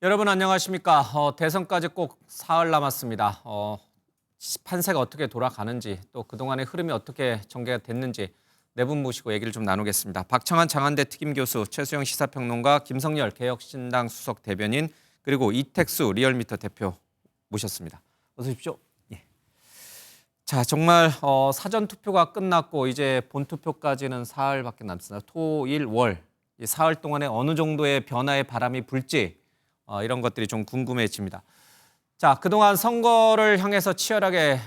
여러분 안녕하십니까? 대선까지 꼭 사흘 남았습니다. 판세가 어떻게 돌아가는지 또 그동안의 흐름이 어떻게 전개가 됐는지 네 분 모시고 얘기를 좀 나누겠습니다. 박창한 장한대 특임교수, 최수영 시사평론가, 김성열 개혁신당 수석 대변인, 그리고 이택수 리얼미터 대표 모셨습니다. 어서 오십시오. 예. 자, 정말 사전 투표가 끝났고 이제 본 투표까지는 사흘밖에 남습니다. 토, 일, 월 이 사흘 동안에 어느 정도의 변화의 바람이 불지 이런 것들이 좀 궁금해집니다. 자, 그동안 선거를 향해서 치열하게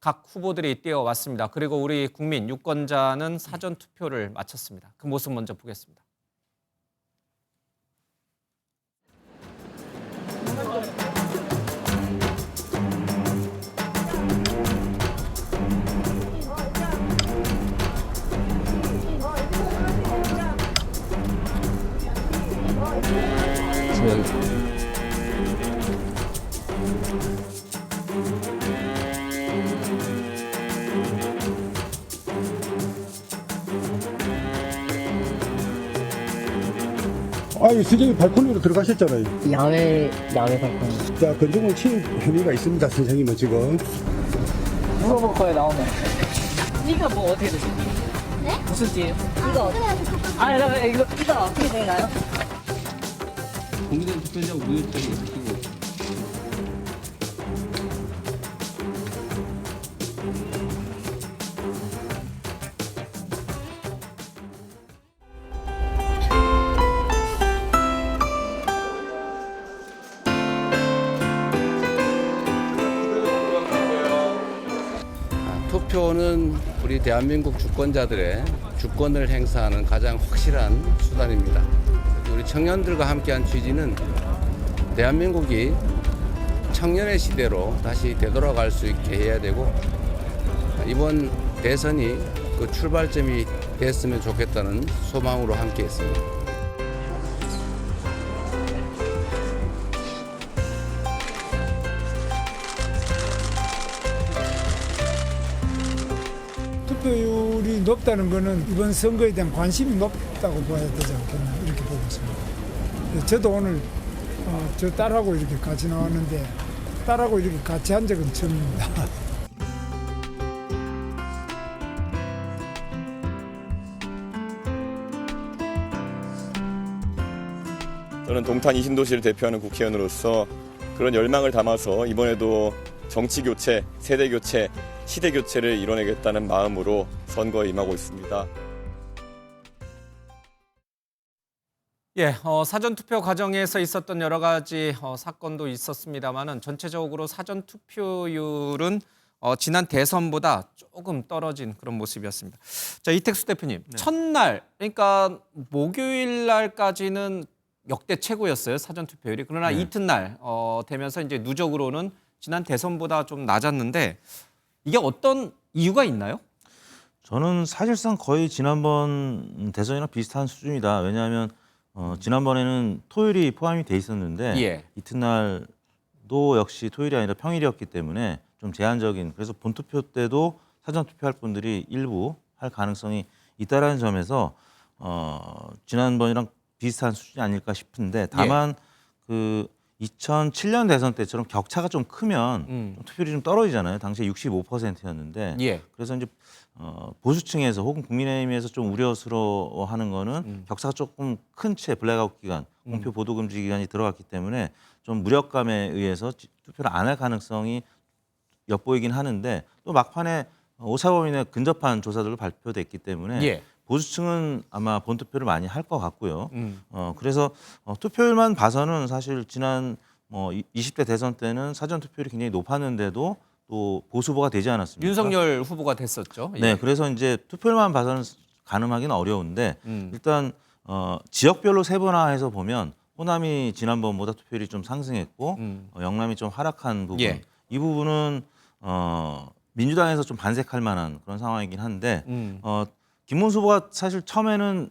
각 후보들이 뛰어왔습니다. 그리고 우리 국민 유권자는 사전 투표를 마쳤습니다. 그 모습 먼저 보겠습니다. 아유, 선생님 발코니로 들어가셨잖아요. 야외 발코니. 자, 건조물 침입 혐의가 있습니다, 선생님은 지금. 물어볼 거예요, 나오면. 이거 뭐 어떻게 되세요? 네? 무슨 띠예요? 이거 어떻게 이거 어떻게 되나요? 공개된 투표장 무효점이 바뀌고 투표는 우리 대한민국 주권자들의 주권을 행사하는 가장 확실한 수단입니다. 우리 청년들과 함께한 취지는 대한민국이 청년의 시대로 다시 되돌아갈 수 있게 해야 되고, 이번 대선이 그 출발점이 됐으면 좋겠다는 소망으로 함께했습니다. 투표율이 높다는 것은 이번 선거에 대한 관심이 높다고 봐야 되지 않겠나 이렇게 보고 있습니다. 저도 오늘 저 딸하고 이렇게 같이 나왔는데 딸하고 이렇게 같이 한 적은 처음입니다. 저는 동탄 이신도시를 대표하는 국회의원으로서 그런 열망을 담아서 이번에도 정치 교체, 세대 교체, 시대 교체를 이뤄내겠다는 마음으로 선거에 임하고 있습니다. 예, 사전 투표 과정에서 있었던 여러 가지 사건도 있었습니다만은 전체적으로 사전 투표율은 지난 대선보다 조금 떨어진 그런 모습이었습니다. 자, 이택수 대표님, 첫날 그러니까 목요일 날까지는 역대 최고였어요, 사전 투표율이. 그러나 이튿날 되면서 이제 누적으로는 지난 대선보다 좀 낮았는데 이게 어떤 이유가 있나요? 저는 사실상 거의 지난번 대선이랑 비슷한 수준이다. 왜냐하면 지난번에는 토요일이 포함이 돼 있었는데 예. 이튿날도 역시 토요일이 아니라 평일이었기 때문에 좀 제한적인, 그래서 본투표 때도 사전 투표할 분들이 일부 할 가능성이 있다라는 점에서 지난번이랑 비슷한 수준이 아닐까 싶은데, 다만 그 2007년 대선 때처럼 격차가 좀 크면 좀 투표율이 좀 떨어지잖아요. 당시에 65%였는데 예. 그래서 이제 보수층에서 혹은 국민의힘에서 좀 우려스러워하는 거는 격차가 조금 큰 채 블랙아웃 기간, 공표 보도 금지 기간이 들어갔기 때문에 좀 무력감에 의해서 투표를 안 할 가능성이 엿보이긴 하는데, 또 막판에 오차범위내 근접한 조사들도 발표됐기 때문에 예. 보수층은 아마 본투표를 많이 할 것 같고요. 그래서 투표율만 봐서는 사실 지난 20대 대선 때는 사전 투표율이 굉장히 높았는데도 또 보수 후보가 되지 않았습니까? 윤석열 후보가 됐었죠. 예. 네, 그래서 이제 투표율만 봐서는 가늠하기는 어려운데 일단 지역별로 세분화해서 보면 호남이 지난번보다 투표율이 좀 상승했고 영남이 좀 하락한 부분, 예. 이 부분은 민주당에서 좀 반색할 만한 그런 상황이긴 한데 김문수 후보가 사실 처음에는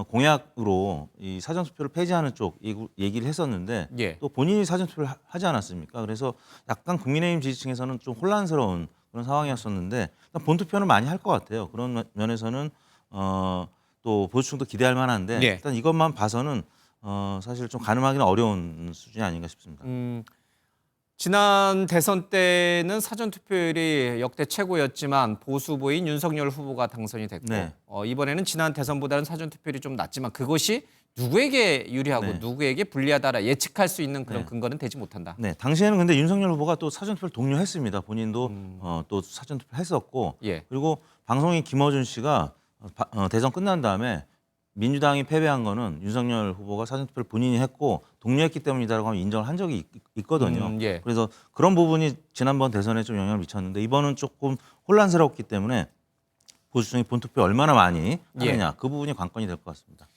공약으로 이 사전투표를 폐지하는 쪽 얘기를 했었는데 예. 또 본인이 사전투표를 하지 않았습니까? 그래서 약간 국민의힘 지지층에서는 좀 혼란스러운 그런 상황이었었는데 본투표는 많이 할 것 같아요. 그런 면에서는 또 보수층도 기대할 만한데 예. 일단 이것만 봐서는 사실 좀 가늠하기는 어려운 수준이 아닌가 싶습니다. 지난 대선 때는 사전 투표율이 역대 최고였지만 보수 후보인 윤석열 후보가 당선이 됐고 네. 이번에는 지난 대선보다는 사전 투표율이 좀 낮지만 그것이 누구에게 유리하고 네. 누구에게 불리하다라 예측할 수 있는 그런 네. 근거는 되지 못한다. 네, 당시에는 근데 윤석열 후보가 또 사전투표를 독려했습니다. 본인도 또 사전투표를 했었고 예. 그리고 방송인 김어준 씨가 대선 끝난 다음에 민주당이 패배한 거는 윤석열 후보가 사전투표를 본인이 했고 독려했기 때문이다라고 하면 인정을 한 적이 있거든요. 예. 그래서 그런 부분이 지난번 대선에 좀 영향을 미쳤는데 이번은 조금 혼란스럽기 때문에 보수층이 본투표 얼마나 많이 하느냐 그 부분이 관건이 될 것 같습니다.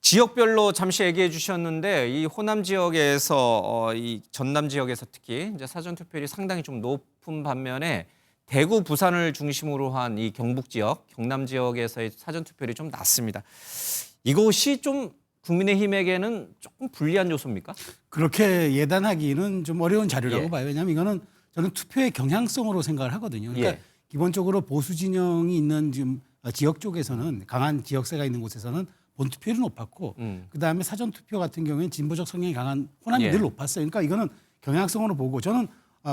지역별로 잠시 얘기해 주셨는데 이 호남 지역에서 이 전남 지역에서 특히 이제 사전 투표율이 상당히 좀 높은 반면에 대구, 부산을 중심으로 한 이 경북 지역, 경남 지역에서의 사전 투표율이 좀 낮습니다. 이것이 좀 국민의힘에게는 조금 불리한 요소입니까? 그렇게 예단하기는 좀 어려운 자료라고 예. 봐요. 왜냐하면 이거는 저는 투표의 경향성으로 생각을 하거든요. 그러니까 예. 기본적으로 보수 진영이 있는 지금 지역 쪽에서는 강한 지역세가 있는 곳에서는 본투표율이 높았고 그다음에 사전투표 같은 경우에는 진보적 성향이 강한 호남이 예. 늘 높았어요. 그러니까 이거는 경향성으로 보고 저는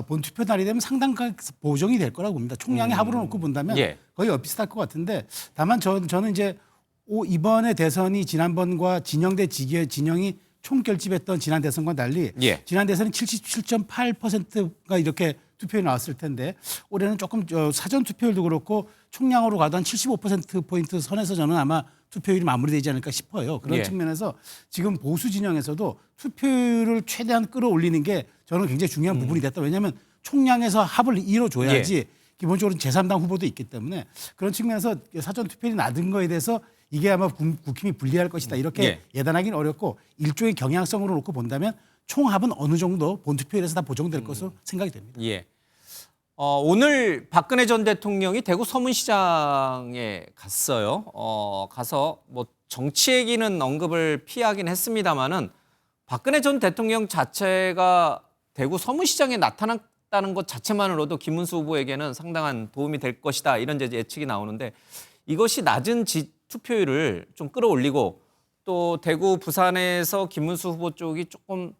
본투표 날이 되면 상당히 보정이 될 거라고 봅니다. 총량의 합으로 놓고 본다면 예. 거의 비슷할 것 같은데 다만 저는 이제 이번에 대선이 지난번과 진영대 진영이 총결집했던 지난 대선과 달리 예. 지난 대선은 77.8%가 이렇게 투표율이 나왔을 텐데 올해는 조금 사전 투표율도 그렇고 총량으로 가도 한 75%포인트 선에서 저는 아마 투표율이 마무리되지 않을까 싶어요. 그런 예. 측면에서 지금 보수 진영에서도 투표율을 최대한 끌어올리는 게 저는 굉장히 중요한 부분이 됐다. 왜냐하면 총량에서 합을 이뤄줘야지 예. 기본적으로 제3당 후보도 있기 때문에 그런 측면에서 사전 투표율이 낮은 거에 대해서 이게 아마 국힘이 불리할 것이다. 이렇게 예. 예단하기는 어렵고 일종의 경향성으로 놓고 본다면 총합은 어느 정도 본투표율에서 다 보정될 것으로 생각이 됩니다. 예. 오늘 박근혜 전 대통령이 대구 서문시장에 갔어요. 가서 뭐 정치 얘기는 언급을 피하긴 했습니다만은 박근혜 전 대통령 자체가 대구 서문시장에 나타났다는 것 자체만으로도 김문수 후보에게는 상당한 도움이 될 것이다. 이런 이제 예측이 나오는데 이것이 낮은 투표율을 좀 끌어올리고 또 대구, 부산에서 김문수 후보 쪽이 조금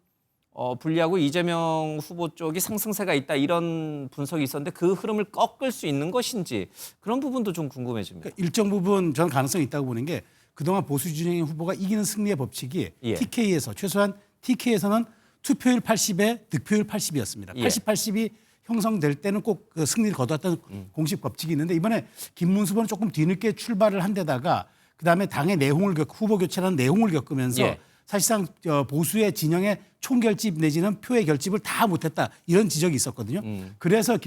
불리하고 이재명 후보 쪽이 상승세가 있다 이런 분석이 있었는데 그 흐름을 꺾을 수 있는 것인지 그런 부분도 좀 궁금해집니다. 그러니까 일정 부분 저는 가능성이 있다고 보는 게 그동안 보수 진영의 후보가 이기는 승리의 법칙이 예. TK에서 최소한 TK에서는 투표율 80에 득표율 80이었습니다. 예. 80, 80이 형성될 때는 꼭 그 승리를 거두었던 공식 법칙이 있는데 이번에 김문수 후보는 조금 뒤늦게 출발을 한 데다가 그다음에 당의 내홍을 후보 교체라는 내홍을 겪으면서 예. 사실상 보수의 진영의 총결집 내지는 표의 결집을 다 못했다 이런 지적이 있었거든요. 그래서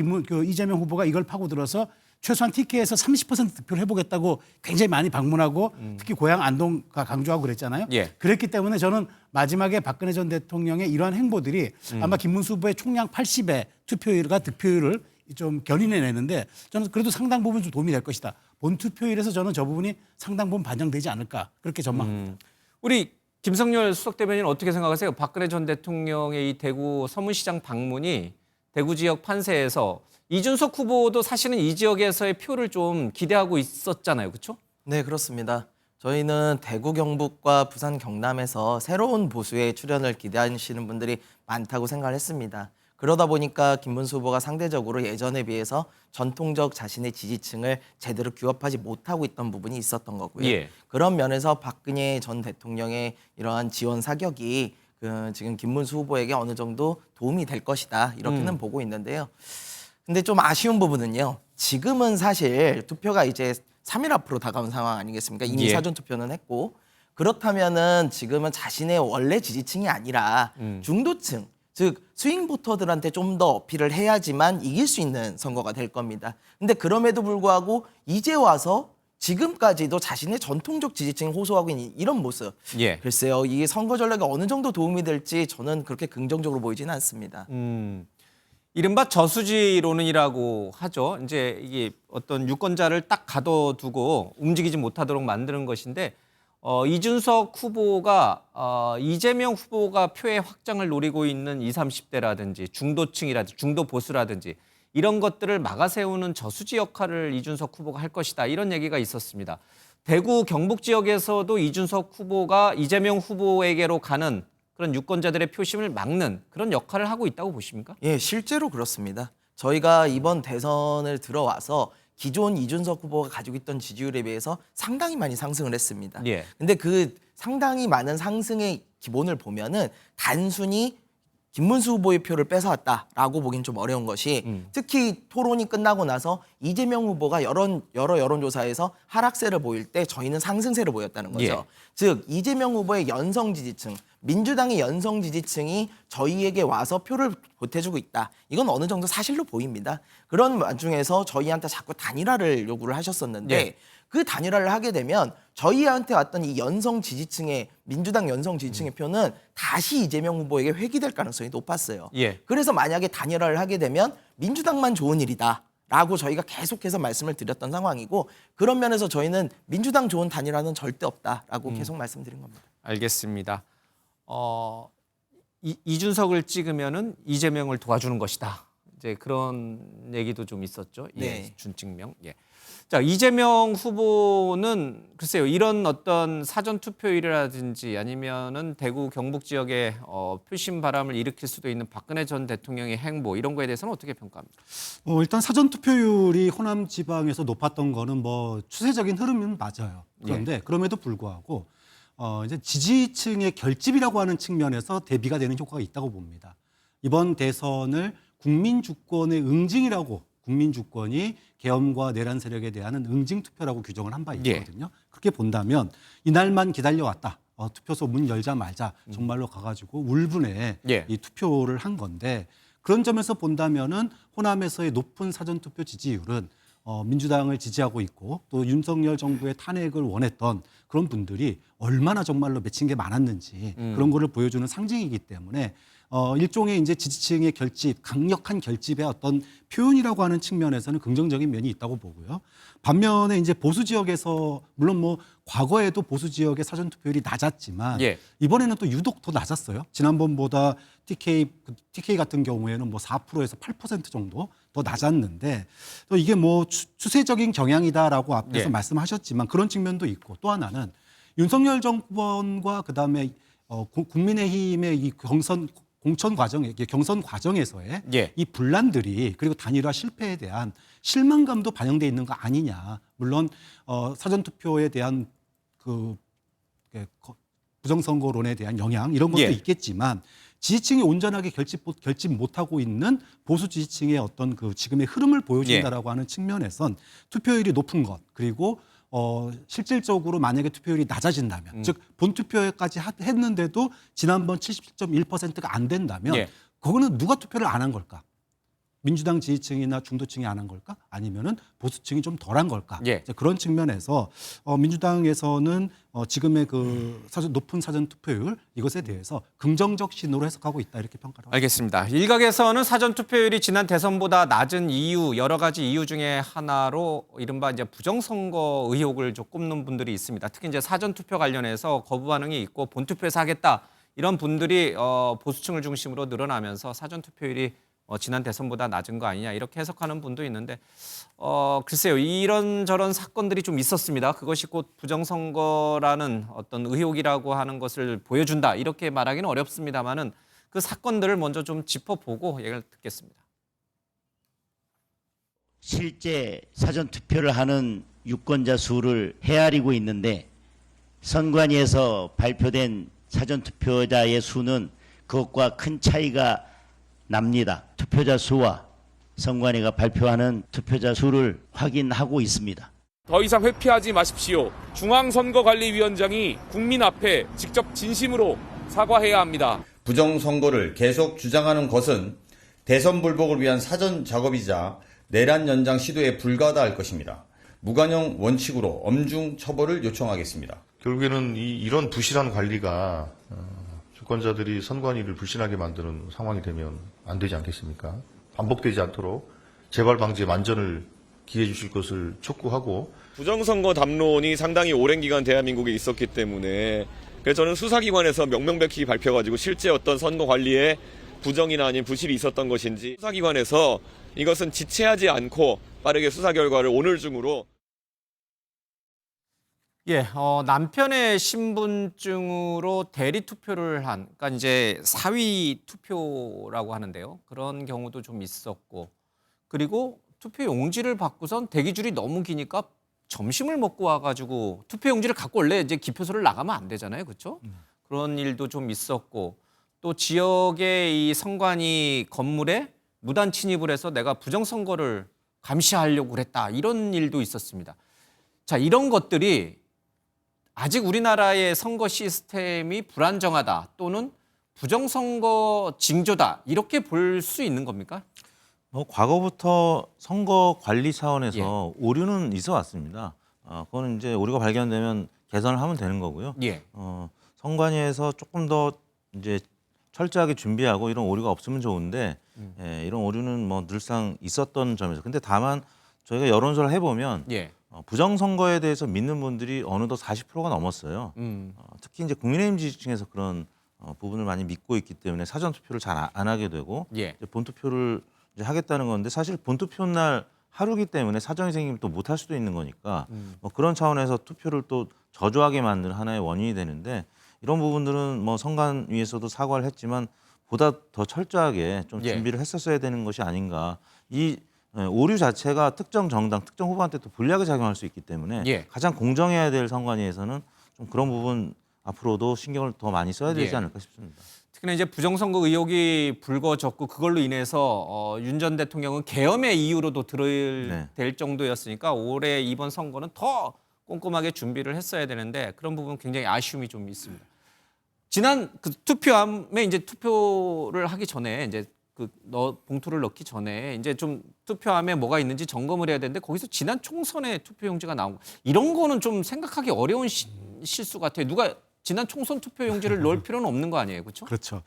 이재명 후보가 이걸 파고들어서 최소한 TK에서 30% 득표를 해보겠다고 굉장히 많이 방문하고 특히 고향 안동가 강조하고 그랬잖아요. 예. 그랬기 때문에 저는 마지막에 박근혜 전 대통령의 이러한 행보들이 아마 김문수 후보의 총량 80의 투표율과 득표율을 좀 견인해내는데 저는 그래도 상당 부분 좀 도움이 될 것이다. 본 투표율에서 저는 저 부분이 상당 부분 반영되지 않을까 그렇게 전망합니다. 우리 김성열 수석 대변인 어떻게 생각하세요? 박근혜 전 대통령의 이 대구 서문시장 방문이 대구 지역 판세에서 이준석 후보도 사실은 이 지역에서의 표를 좀 기대하고 있었잖아요. 그렇죠? 네, 그렇습니다. 저희는 대구, 경북과 부산, 경남에서 새로운 보수의 출현을 기대하시는 분들이 많다고 생각을 했습니다. 그러다 보니까 김문수 후보가 상대적으로 예전에 비해서 전통적 자신의 지지층을 제대로 규합하지 못하고 있던 부분이 있었던 거고요. 예. 그런 면에서 박근혜 전 대통령의 이러한 지원 사격이 지금 김문수 후보에게 어느 정도 도움이 될 것이다 이렇게는 보고 있는데요. 근데 좀 아쉬운 부분은요. 지금은 사실 투표가 이제 3일 앞으로 다가온 상황 아니겠습니까? 이미 예. 사전 투표는 했고 그렇다면은 지금은 자신의 원래 지지층이 아니라 중도층 즉 스윙 보터들한테 좀 더 어필을 해야지만 이길 수 있는 선거가 될 겁니다. 근데 그럼에도 불구하고 이제 와서 지금까지도 자신의 전통적 지지층이 호소하고 있는 이런 모습. 예. 글쎄요. 이게 선거 전략에 어느 정도 도움이 될지 저는 그렇게 긍정적으로 보이지는 않습니다. 이른바 저수지론이라고 하죠. 이제 이게 어떤 유권자를 딱 가둬두고 움직이지 못하도록 만드는 것인데 이준석 후보가 이재명 후보가 표의 확장을 노리고 있는 20, 30대라든지 중도층이라든지 중도 보수라든지 이런 것들을 막아세우는 저수지 역할을 이준석 후보가 할 것이다. 이런 얘기가 있었습니다. 대구 경북 지역에서도 이준석 후보가 이재명 후보에게로 가는 그런 유권자들의 표심을 막는 그런 역할을 하고 있다고 보십니까? 예, 실제로 그렇습니다. 저희가 이번 대선을 들어와서 기존 이준석 후보가 가지고 있던 지지율에 비해서 상당히 많이 상승을 했습니다. 예. 근데 그 상당히 많은 상승의 기본을 보면은 단순히 김문수 후보의 표를 뺏어왔다라고 보긴 좀 어려운 것이 특히 토론이 끝나고 나서 이재명 후보가 여러 여론조사에서 하락세를 보일 때 저희는 상승세를 보였다는 거죠. 예. 즉 이재명 후보의 연성 지지층, 민주당의 연성 지지층이 저희에게 와서 표를 보태주고 있다. 이건 어느 정도 사실로 보입니다. 그런 와중에서 저희한테 자꾸 단일화를 요구를 하셨었는데 예. 그 단일화를 하게 되면 저희한테 왔던 이 연성 지지층의 민주당 연성 지지층의 표는 다시 이재명 후보에게 회귀될 가능성이 높았어요. 예. 그래서 만약에 단일화를 하게 되면 민주당만 좋은 일이다라고 저희가 계속해서 말씀을 드렸던 상황이고 그런 면에서 저희는 민주당 좋은 단일화는 절대 없다라고 계속 말씀드린 겁니다. 알겠습니다. 이준석을 찍으면은 이재명을 도와주는 것이다. 이제 그런 얘기도 좀 있었죠. 예, 네. 준칙명. 예. 자, 이재명 후보는 글쎄요, 이런 어떤 사전 투표율이라든지 아니면은 대구 경북 지역에 표심 바람을 일으킬 수도 있는 박근혜 전 대통령의 행보 이런 거에 대해서는 어떻게 평가합니까? 일단 사전 투표율이 호남 지방에서 높았던 거는 뭐 추세적인 흐름은 맞아요. 그런데 그럼에도 불구하고 이제 지지층의 결집이라고 하는 측면에서 대비가 되는 효과가 있다고 봅니다. 이번 대선을 국민 주권의 응징이라고 국민 주권이 계엄과 내란 세력에 대한 응징 투표라고 규정을 한 바 있거든요. 그렇게 본다면 이날만 기다려왔다. 투표소 문 열자마자 정말로 가가지고 울분에 이 투표를 한 건데 그런 점에서 본다면은 호남에서의 높은 사전 투표 지지율은 민주당을 지지하고 있고 또 윤석열 정부의 탄핵을 원했던 그런 분들이 얼마나 정말로 맺힌 게 많았는지 그런 거를 보여주는 상징이기 때문에 일종의 이제 지지층의 결집, 강력한 결집의 어떤 표현이라고 하는 측면에서는 긍정적인 면이 있다고 보고요. 반면에 이제 보수 지역에서 물론 뭐 과거에도 보수 지역의 사전 투표율이 낮았지만 이번에는 또 유독 더 낮았어요. 지난번보다 TK 같은 경우에는 뭐 4%에서 8% 정도 더 낮았는데 또 이게 뭐 추세적인 경향이다라고 앞에서 말씀하셨지만 그런 측면도 있고 또 하나는 윤석열 정권과 그다음에 국민의힘의 이 공천 과정에 경선 과정에서의 이 분란들이 그리고 단일화 실패에 대한 실망감도 반영돼 있는 거 아니냐. 물론 사전 투표에 대한 그 부정선거론에 대한 영향 이런 것도 있겠지만 지지층이 온전하게 결집 못하고 있는 보수 지지층의 어떤 그 지금의 흐름을 보여준다라고 하는 측면에선 투표율이 높은 것 그리고 실질적으로 만약에 투표율이 낮아진다면 즉 본투표까지 했는데도 지난번 77.1%가 안 된다면 그거는 누가 투표를 안 한 걸까? 민주당 지지층이나 중도층이 안 한 걸까? 아니면은 보수층이 좀 덜한 걸까? 그런 측면에서 민주당에서는 지금의 그 높은 사전 투표율 이것에 대해서 긍정적 신호로 해석하고 있다 이렇게 평가를 합니다. 알겠습니다. 일각에서는 사전 투표율이 지난 대선보다 낮은 이유 여러 가지 이유 중에 하나로 이른바 이제 부정선거 의혹을 좀 꼽는 분들이 있습니다. 특히 이제 사전 투표 관련해서 거부 반응이 있고 본투표에서 하겠다 이런 분들이 보수층을 중심으로 늘어나면서 사전 투표율이 지난 대선보다 낮은 거 아니냐 이렇게 해석하는 분도 있는데 글쎄요 이런저런 사건들이 좀 있었습니다. 그것이 곧 부정선거라는 어떤 의혹이라고 하는 것을 보여준다 이렇게 말하기는 어렵습니다만은 그 사건들을 먼저 좀 짚어보고 얘기를 듣겠습니다. 실제 사전 투표를 하는 유권자 수를 헤아리고 있는데 선관위에서 발표된 사전 투표자의 수는 그것과 큰 차이가 납니다. 투표자 수와 선관위가 발표하는 투표자 수를 확인하고 있습니다. 더 이상 회피하지 마십시오. 중앙선거관리위원장이 국민 앞에 직접 진심으로 사과해야 합니다. 부정선거를 계속 주장하는 것은 대선 불복을 위한 사전 작업이자 내란 연장 시도에 불과하다 할 것입니다. 무관용 원칙으로 엄중 처벌을 요청하겠습니다. 결국에는 이런 부실한 관리가 주권자들이 선관위를 불신하게 만드는 상황이 되면 안 되지 않겠습니까? 반복되지 않도록 재발 방지에 만전을 기해 주실 것을 촉구하고 부정선거 담론이 상당히 오랜 기간 대한민국에 있었기 때문에 그래서 저는 수사기관에서 명명백히 밝혀가지고 실제 어떤 선거 관리에 부정이나 아닌 부실이 있었던 것인지 수사기관에서 이것은 지체하지 않고 빠르게 수사 결과를 오늘 중으로 예, 남편의 신분증으로 대리 투표를 한, 그러니까 이제 사위 투표라고 하는데요. 그런 경우도 좀 있었고, 그리고 투표 용지를 받고선 대기줄이 너무 기니까 점심을 먹고 와가지고 투표 용지를 갖고 원래 이제 기표소를 나가면 안 되잖아요, 그렇죠? 그런 일도 좀 있었고, 또 지역의 이 선관위 건물에 무단 침입을 해서 내가 부정선거를 감시하려고 그랬다, 이런 일도 있었습니다. 자, 이런 것들이 아직 우리나라의 선거 시스템이 불안정하다 또는 부정선거 징조다, 이렇게 볼 수 있는 겁니까? 과거부터 선거 관리 차원에서 오류는 있어 왔습니다. 그거는 이제 오류가 발견되면 개선을 하면 되는 거고요. 예. 선관위에서 조금 더 이제 철저하게 준비하고 이런 오류가 없으면 좋은데 이런 오류는 뭐 늘상 있었던 점에서, 근데 다만 저희가 여론조사를 해보면 부정선거에 대해서 믿는 분들이 어느덧 40%가 넘었어요. 특히 이제 국민의힘 지지층에서 그런 부분을 많이 믿고 있기 때문에 사전 투표를 잘 안 하게 되고 이제 본투표를 이제 하겠다는 건데, 사실 본투표 날 하루기 때문에 사정이 생기면 또 못할 수도 있는 거니까 뭐 그런 차원에서 투표를 또 저조하게 만드는 하나의 원인이 되는데, 이런 부분들은 뭐 선관위에서도 사과를 했지만 보다 더 철저하게 좀 준비를 했었어야 되는 것이 아닌가. 이 오류 자체가 특정 정당, 특정 후보한테 또 불리하게 작용할 수 있기 때문에 가장 공정해야 될 선관위에서는 좀 그런 부분 앞으로도 신경을 더 많이 써야 되지 않을까 싶습니다. 특히나 이제 부정선거 의혹이 불거졌고 그걸로 인해서 윤 전 대통령은 계엄의 이유로도 될 정도였으니까 올해 이번 선거는 더 꼼꼼하게 준비를 했어야 되는데 그런 부분 굉장히 아쉬움이 좀 있습니다. 지난 그 투표함에 이제 투표를 하기 전에 이제 봉투를 넣기 전에 이제 좀 투표함에 뭐가 있는지 점검을 해야 되는데 거기서 지난 총선에 투표용지가 나온 거, 이런 거는 좀 생각하기 어려운 실수 같아요. 누가 지난 총선 투표용지를 넣을 필요는 없는 거 아니에요, 그렇죠? 그렇죠.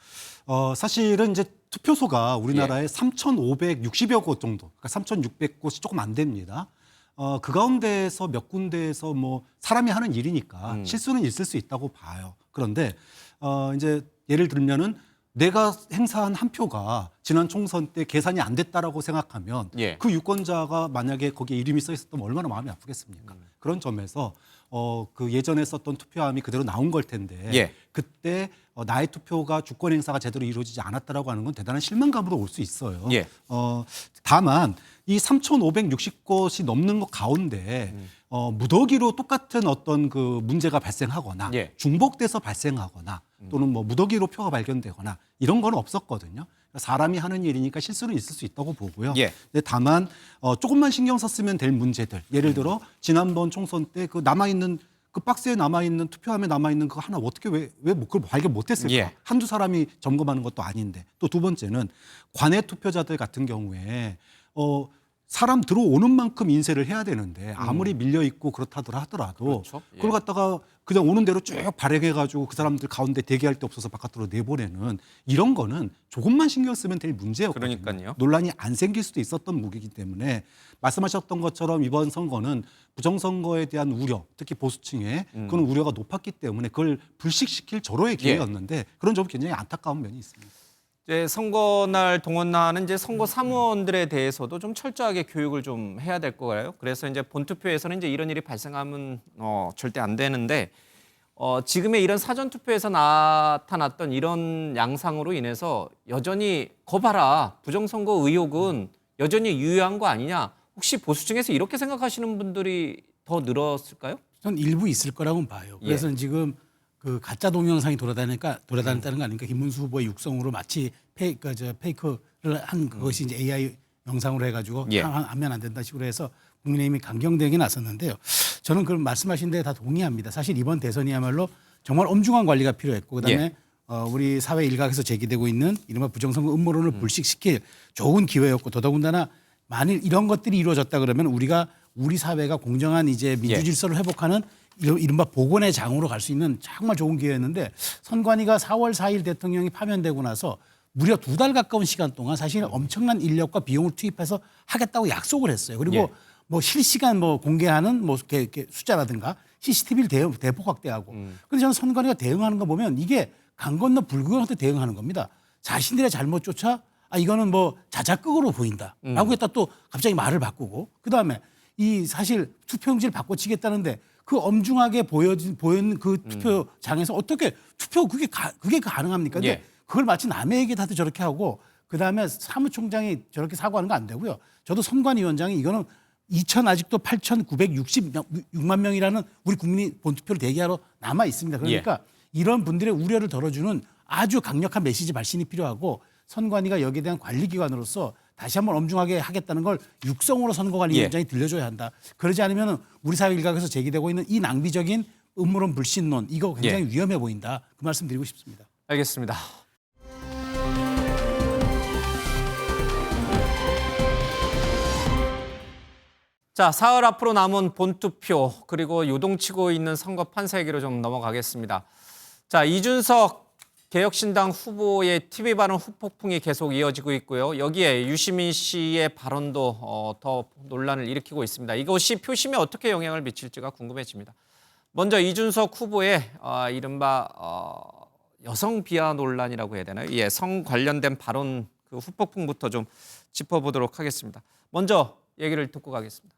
사실은 이제 투표소가 우리나라에 3,560여 곳 정도, 그러니까 3,600곳이 조금 안 됩니다. 그 가운데에서 몇 군데에서 뭐 사람이 하는 일이니까 실수는 있을 수 있다고 봐요. 그런데 이제 예를 들면은 내가 행사한 한 표가 지난 총선 때 계산이 안 됐다라고 생각하면 그 유권자가 만약에 거기에 이름이 써 있었다면 얼마나 마음이 아프겠습니까? 그런 점에서 그 예전에 썼던 투표함이 그대로 나온 걸 텐데 그때 나의 투표가 주권 행사가 제대로 이루어지지 않았다라고 하는 건 대단한 실망감으로 올 수 있어요. 다만 이 3,560곳이 넘는 것 가운데 무더기로 똑같은 어떤 그 문제가 발생하거나 중복돼서 발생하거나 또는 뭐 무더기로 표가 발견되거나 이런 건 없었거든요. 사람이 하는 일이니까 실수는 있을 수 있다고 보고요. 근데 다만 조금만 신경 썼으면 될 문제들, 예를 들어 지난번 총선 때 그 남아있는 그 박스에 남아있는 투표함에 남아있는 그거 하나 어떻게 왜 그걸 발견 못했을까? 한두 사람이 점검하는 것도 아닌데. 또 두 번째는 관외 투표자들 같은 경우에 사람 들어오는 만큼 인쇄를 해야 되는데 아무리 밀려 있고 그렇다더라 하더라도 그걸 갖다가 그냥 오는 대로 쭉 발행해가지고 그 사람들 가운데 대기할 데 없어서 바깥으로 내보내는 이런 거는 조금만 신경 쓰면 될 문제였거든요. 그러니까요. 논란이 안 생길 수도 있었던 무기이기 때문에 말씀하셨던 것처럼 이번 선거는 부정선거에 대한 우려, 특히 보수층에 그런 우려가 높았기 때문에 그걸 불식시킬 절호의 기회였는데 그런 점 굉장히 안타까운 면이 있습니다. 이제 선거날 동원하는 이제 선거 사무원들에 대해서도 좀 철저하게 교육을 좀 해야 될 거예요. 그래서 이제 본투표에서는 이제 이런 일이 발생하면 절대 안 되는데 지금의 이런 사전 투표에서 나타났던 이런 양상으로 인해서 여전히 거봐라, 부정선거 의혹은 여전히 유효한 거 아니냐. 혹시 보수층에서 이렇게 생각하시는 분들이 더 늘었을까요? 전 일부 있을 거라고 봐요. 그래서 지금 그 가짜 동영상이 돌아다녔다는 거 아닙니까? 김문수 후보의 육성으로 마치 페이크를 한 그것이 이제 AI 영상으로 해가지고 하면 안 된다 식으로 해서 국민의힘이 강경대응에 나섰는데요. 저는 그 말씀하신 데 다 동의합니다. 사실 이번 대선이야말로 정말 엄중한 관리가 필요했고 그다음에 우리 사회 일각에서 제기되고 있는 이른바 부정선거 음모론을 불식시킬 좋은 기회였고 더더군다나 만일 이런 것들이 이루어졌다 그러면 우리 사회가 공정한 이제 민주 질서를 회복하는 이른바 복원의 장으로 갈 수 있는 정말 좋은 기회였는데 선관위가 4월 4일 대통령이 파면되고 나서 무려 2달 가까운 시간 동안 사실 엄청난 인력과 비용을 투입해서 하겠다고 약속을 했어요. 그리고 뭐 실시간 뭐 공개하는 뭐 이렇게 숫자라든가 CCTV를 대폭 확대하고. 그런데 저는 선관위가 대응하는 거 보면 이게 강 건너 불구경한테 대응하는 겁니다. 자신들의 잘못조차 이거는 뭐 자작극으로 보인다라고 했다 또 갑자기 말을 바꾸고 그다음에 이 사실 투표용지를 바꿔치겠다는데 그 엄중하게 보이는 그 투표장에서 어떻게 그게 가능합니까? 근데 예. 그걸 마치 남의 얘기한테 저렇게 하고 그다음에 사무총장이 저렇게 사과하는 거 안 되고요. 저도 선관위원장이 이거는 아직도 8,966만 명이라는 우리 국민이 본투표를 대기하러 남아 있습니다. 그러니까 이런 분들의 우려를 덜어주는 아주 강력한 메시지 발신이 필요하고 선관위가 여기에 대한 관리기관으로서 다시 한번 엄중하게 하겠다는 걸 육성으로 선거관리위원장이 들려줘야 한다. 그러지 않으면 우리 사회 일각에서 제기되고 있는 이 낭비적인 음모론 불신론 이거 굉장히 위험해 보인다. 그 말씀 드리고 싶습니다. 알겠습니다. 자, 사흘 앞으로 남은 본투표 그리고 요동치고 있는 선거 판세 얘기로 좀 넘어가겠습니다. 자, 이준석 개혁신당 후보의 TV 발언 후폭풍이 계속 이어지고 있고요. 여기에 유시민 씨의 발언도 더 논란을 일으키고 있습니다. 이것이 표심에 어떻게 영향을 미칠지가 궁금해집니다. 먼저 이준석 후보의 이른바 여성 비하 논란이라고 해야 되나요? 예, 성 관련된 발언 그 후폭풍부터 좀 짚어보도록 하겠습니다. 먼저 얘기를 듣고 가겠습니다.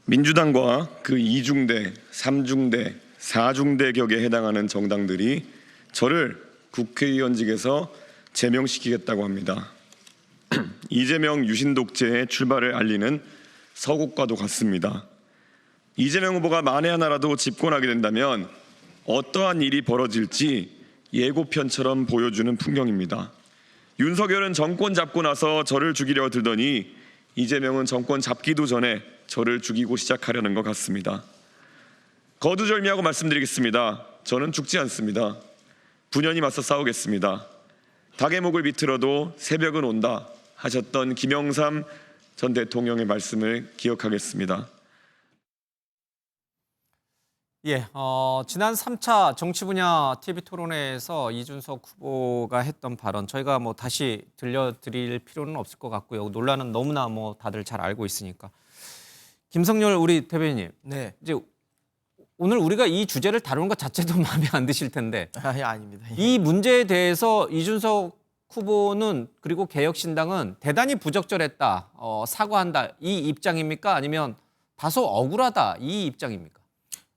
민주당과 그 2중대, 3중대, 4중대 격에 해당하는 정당들이 저를 국회의원직에서 제명시키겠다고 합니다. 이재명 유신 독재의 출발을 알리는 서곡과도 같습니다. 이재명 후보가 만에 하나라도 집권하게 된다면 어떠한 일이 벌어질지 예고편처럼 보여주는 풍경입니다. 윤석열은 정권 잡고 나서 저를 죽이려 들더니 이재명은 정권 잡기도 전에 저를 죽이고 시작하려는 것 같습니다. 거두절미하고 말씀드리겠습니다. 저는 죽지 않습니다. 분연히 맞서 싸우겠습니다. 닭의 목을 비틀어도 새벽은 온다 하셨던 김영삼 전 대통령의 말씀을 기억하겠습니다. 예, 지난 3차 정치 분야 TV 토론회에서 이준석 후보가 했던 발언 저희가 뭐 다시 들려드릴 필요는 없을 것 같고요. 논란은 너무나 뭐 다들 잘 알고 있으니까. 김성렬 우리 대변인님, 네. 이제 오늘 우리가 이 주제를 다루는 것 자체도 마음에 안 드실 텐데 아닙니다. 이 문제에 대해서 이준석 후보는 그리고 개혁신당은 대단히 부적절했다, 사과한다 이 입장입니까? 아니면 다소 억울하다 이 입장입니까?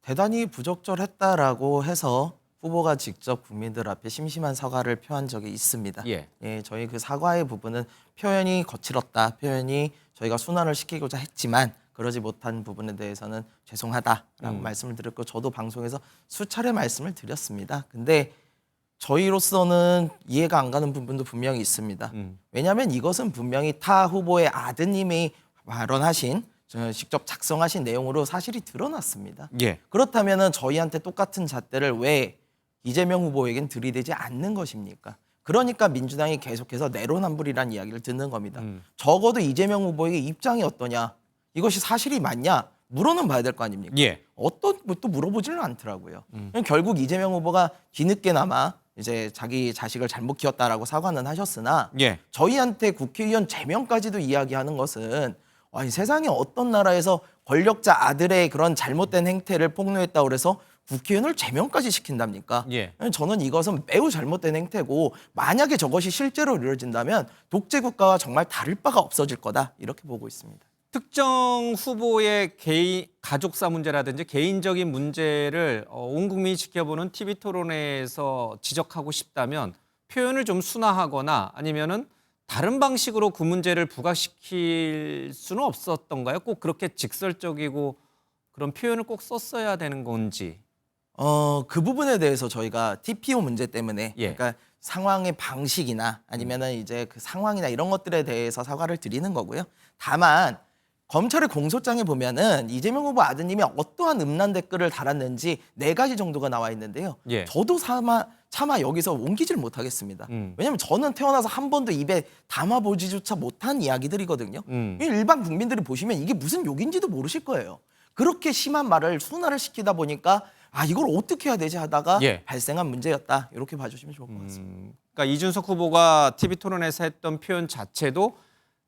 대단히 부적절했다라고 해서 후보가 직접 국민들 앞에 심심한 사과를 표한 적이 있습니다. 예. 저희 그 사과의 부분은 표현이 거칠었다, 표현이 저희가 순환을 시키고자 했지만 그러지 못한 부분에 대해서는 죄송하다라고 말씀을 드렸고 저도 방송에서 수차례 말씀을 드렸습니다. 근데 저희로서는 이해가 안 가는 부분도 분명히 있습니다. 왜냐하면 이것은 분명히 타 후보의 아드님이 발언하신 직접 작성하신 내용으로 사실이 드러났습니다. 예. 그렇다면 저희한테 똑같은 잣대를 왜 이재명 후보에겐 들이대지 않는 것입니까? 그러니까 민주당이 계속해서 내로남불이라는 이야기를 듣는 겁니다. 적어도 이재명 후보에게 입장이 어떠냐, 이것이 사실이 맞냐 물어는 봐야 될 거 아닙니까? 예. 또 물어보지는 않더라고요. 결국 이재명 후보가 뒤늦게나마 이제 자기 자식을 잘못 키웠다라고 사과는 하셨으나 예. 저희한테 국회의원 제명까지도 이야기하는 것은 이 세상에 어떤 나라에서 권력자 아들의 그런 잘못된 행태를 폭로했다고 그래서 국회의원을 제명까지 시킨답니까? 예. 저는 이것은 매우 잘못된 행태고 만약에 저것이 실제로 이루어진다면 독재 국가와 정말 다를 바가 없어질 거다 이렇게 보고 있습니다. 특정 후보의 가족사 문제라든지 개인적인 문제를 온 국민이 지켜보는 TV 토론회에서 지적하고 싶다면 표현을 좀 순화하거나 아니면은 다른 방식으로 그 문제를 부각시킬 수는 없었던가요? 꼭 그렇게 직설적이고 그런 표현을 꼭 썼어야 되는 건지. 그 부분에 대해서 저희가 TPO 문제 때문에 예. 그러니까 상황의 방식이나 아니면은 이제 그 상황이나 이런 것들에 대해서 사과를 드리는 거고요. 다만 검찰의 공소장에 보면은 이재명 후보 아드님이 어떠한 음란 댓글을 달았는지 4가지 정도가 나와 있는데요. 예. 저도 차마 여기서 옮기질 못하겠습니다. 왜냐하면 저는 태어나서 한 번도 입에 담아보지조차 못한 이야기들이거든요. 일반 국민들이 보시면 이게 무슨 욕인지도 모르실 거예요. 그렇게 심한 말을 순화를 시키다 보니까 이걸 어떻게 해야 되지 하다가 예. 발생한 문제였다. 이렇게 봐주시면 좋을 것 같습니다. 그러니까 이준석 후보가 TV 토론에서 했던 표현 자체도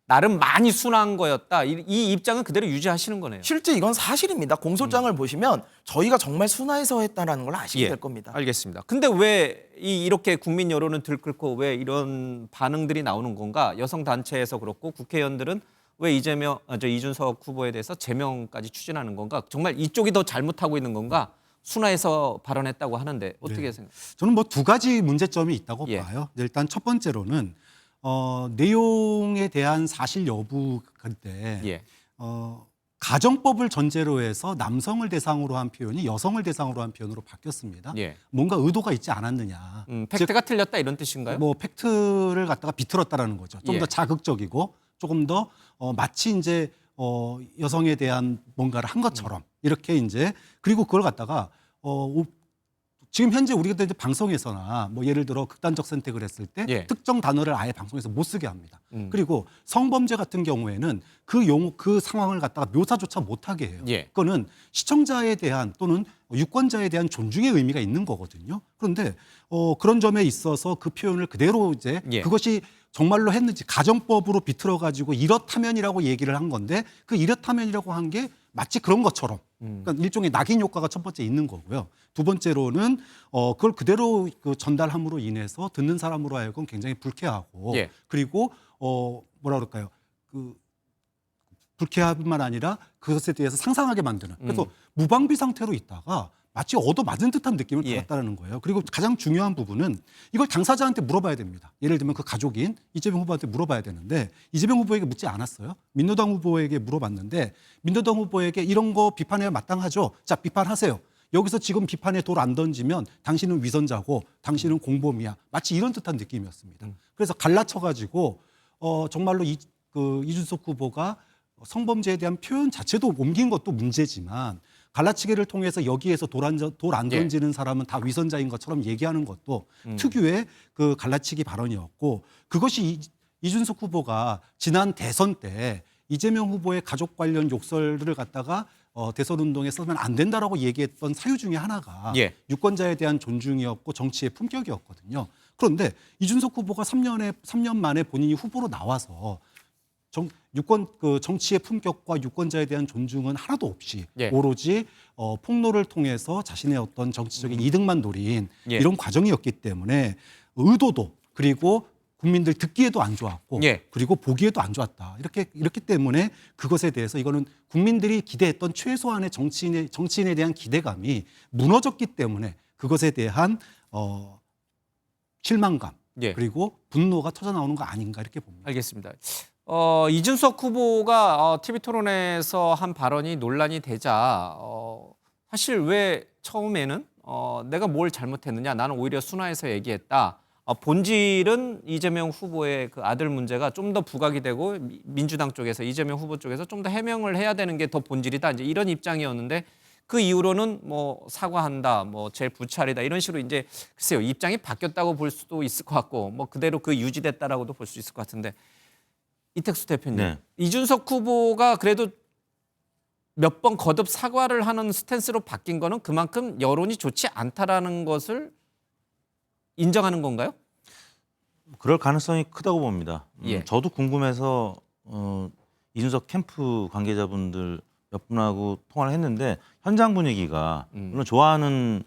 나름 많이 순한 거였다. 이 입장은 그대로 유지하시는 거네요. 실제 이건 사실입니다. 공소장을 보시면 저희가 정말 순화해서 했다라는 걸 아시게 될 겁니다. 알겠습니다. 근데 왜 이렇게 국민 여론은 들끓고 왜 이런 반응들이 나오는 건가? 여성 단체에서 그렇고 국회의원들은 왜 이준석 후보에 대해서 제명까지 추진하는 건가? 정말 이쪽이 더 잘못하고 있는 건가? 순화해서 발언했다고 하는데 어떻게 네. 생각하세요? 저는 뭐 두 가지 문제점이 있다고 예. 봐요. 일단 첫 번째로는 내용에 대한 사실 여부 그때 예. 가정법을 전제로 해서 남성을 대상으로 한 표현이 여성을 대상으로 한 표현으로 바뀌었습니다. 예. 뭔가 의도가 있지 않았느냐. 팩트가 틀렸다 이런 뜻인가요? 뭐 팩트를 갖다가 비틀었다라는 거죠. 좀 더 예. 자극적이고 조금 더 마치 이제 여성에 대한 뭔가를 한 것처럼 이렇게 이제 그리고 그걸 갖다가 지금 현재 우리가 이제 방송에서나 뭐 예를 들어 극단적 선택을 했을 때 예. 특정 단어를 아예 방송에서 못 쓰게 합니다. 그리고 성범죄 같은 경우에는 그 상황을 갖다가 묘사조차 못하게 해요. 예. 그거는 시청자에 대한 또는 유권자에 대한 존중의 의미가 있는 거거든요. 그런데 그런 점에 있어서 그 표현을 그대로 이제 예. 그것이 정말로 했는지 가정법으로 비틀어 가지고 이렇다면이라고 얘기를 한 건데 그 이렇다면이라고 한 게 마치 그런 것처럼 그러니까 일종의 낙인 효과가 첫 번째 있는 거고요. 두 번째로는 그걸 그대로 그 전달함으로 인해서 듣는 사람으로 하여금 굉장히 불쾌하고 예. 그리고 뭐라 그럴까요? 그 불쾌함뿐만 아니라 그것에 대해서 상상하게 만드는. 그래서 무방비 상태로 있다가 마치 얻어맞은 듯한 느낌을 예. 받았다는 거예요. 그리고 가장 중요한 부분은 이걸 당사자한테 물어봐야 됩니다. 예를 들면 그 가족인 이재명 후보한테 물어봐야 되는데 이재명 후보에게 묻지 않았어요. 민노당 후보에게 물어봤는데 민노당 후보에게 이런 거 비판해야 마땅하죠. 자, 비판하세요. 여기서 지금 비판에 돌 안 던지면 당신은 위선자고 당신은 공범이야. 마치 이런 듯한 느낌이었습니다. 그래서 갈라쳐가지고 정말로 이준석 후보가 성범죄에 대한 표현 자체도 옮긴 것도 문제지만 갈라치기를 통해서 여기에서 돌 안 던지는 사람은 다 위선자인 것처럼 얘기하는 것도 특유의 그 갈라치기 발언이었고 그것이 이준석 후보가 지난 대선 때 이재명 후보의 가족 관련 욕설을 갖다가 대선 운동에 쓰면 안 된다라고 얘기했던 사유 중에 하나가 예. 유권자에 대한 존중이었고 정치의 품격이었거든요. 그런데 이준석 후보가 3년 만에 본인이 후보로 나와서 정치의 품격과 유권자에 대한 존중은 하나도 없이 예. 오로지 폭로를 통해서 자신의 어떤 정치적인 이득만 노린 예. 이런 과정이었기 때문에 의도도 그리고 국민들 듣기에도 안 좋았고 예. 그리고 보기에도 안 좋았다. 이렇기 때문에 그것에 대해서 이거는 국민들이 기대했던 최소한의 정치인에 대한 기대감이 무너졌기 때문에 그것에 대한 실망감 예. 그리고 분노가 터져 나오는 거 아닌가 이렇게 봅니다. 알겠습니다. 이준석 후보가 TV 토론에서 한 발언이 논란이 되자 사실 왜 처음에는 내가 뭘 잘못했느냐 나는 오히려 순화해서 얘기했다. 본질은 이재명 후보의 그 아들 문제가 좀 더 부각이 되고 민주당 쪽에서 이재명 후보 쪽에서 좀 더 해명을 해야 되는 게 더 본질이다. 이제 이런 입장이었는데 그 이후로는 뭐 사과한다, 뭐 제 부찰이다 이런 식으로 이제 글쎄요 입장이 바뀌었다고 볼 수도 있을 것 같고 뭐 그대로 그 유지됐다라고도 볼 수 있을 것 같은데 이택수 대표님 네. 이준석 후보가 그래도 몇 번 거듭 사과를 하는 스탠스로 바뀐 거는 그만큼 여론이 좋지 않다라는 것을 인정하는 건가요? 그럴 가능성이 크다고 봅니다. 예. 저도 궁금해서 이준석 캠프 관계자분들 몇 분하고 통화를 했는데 현장 분위기가 물론 좋아하는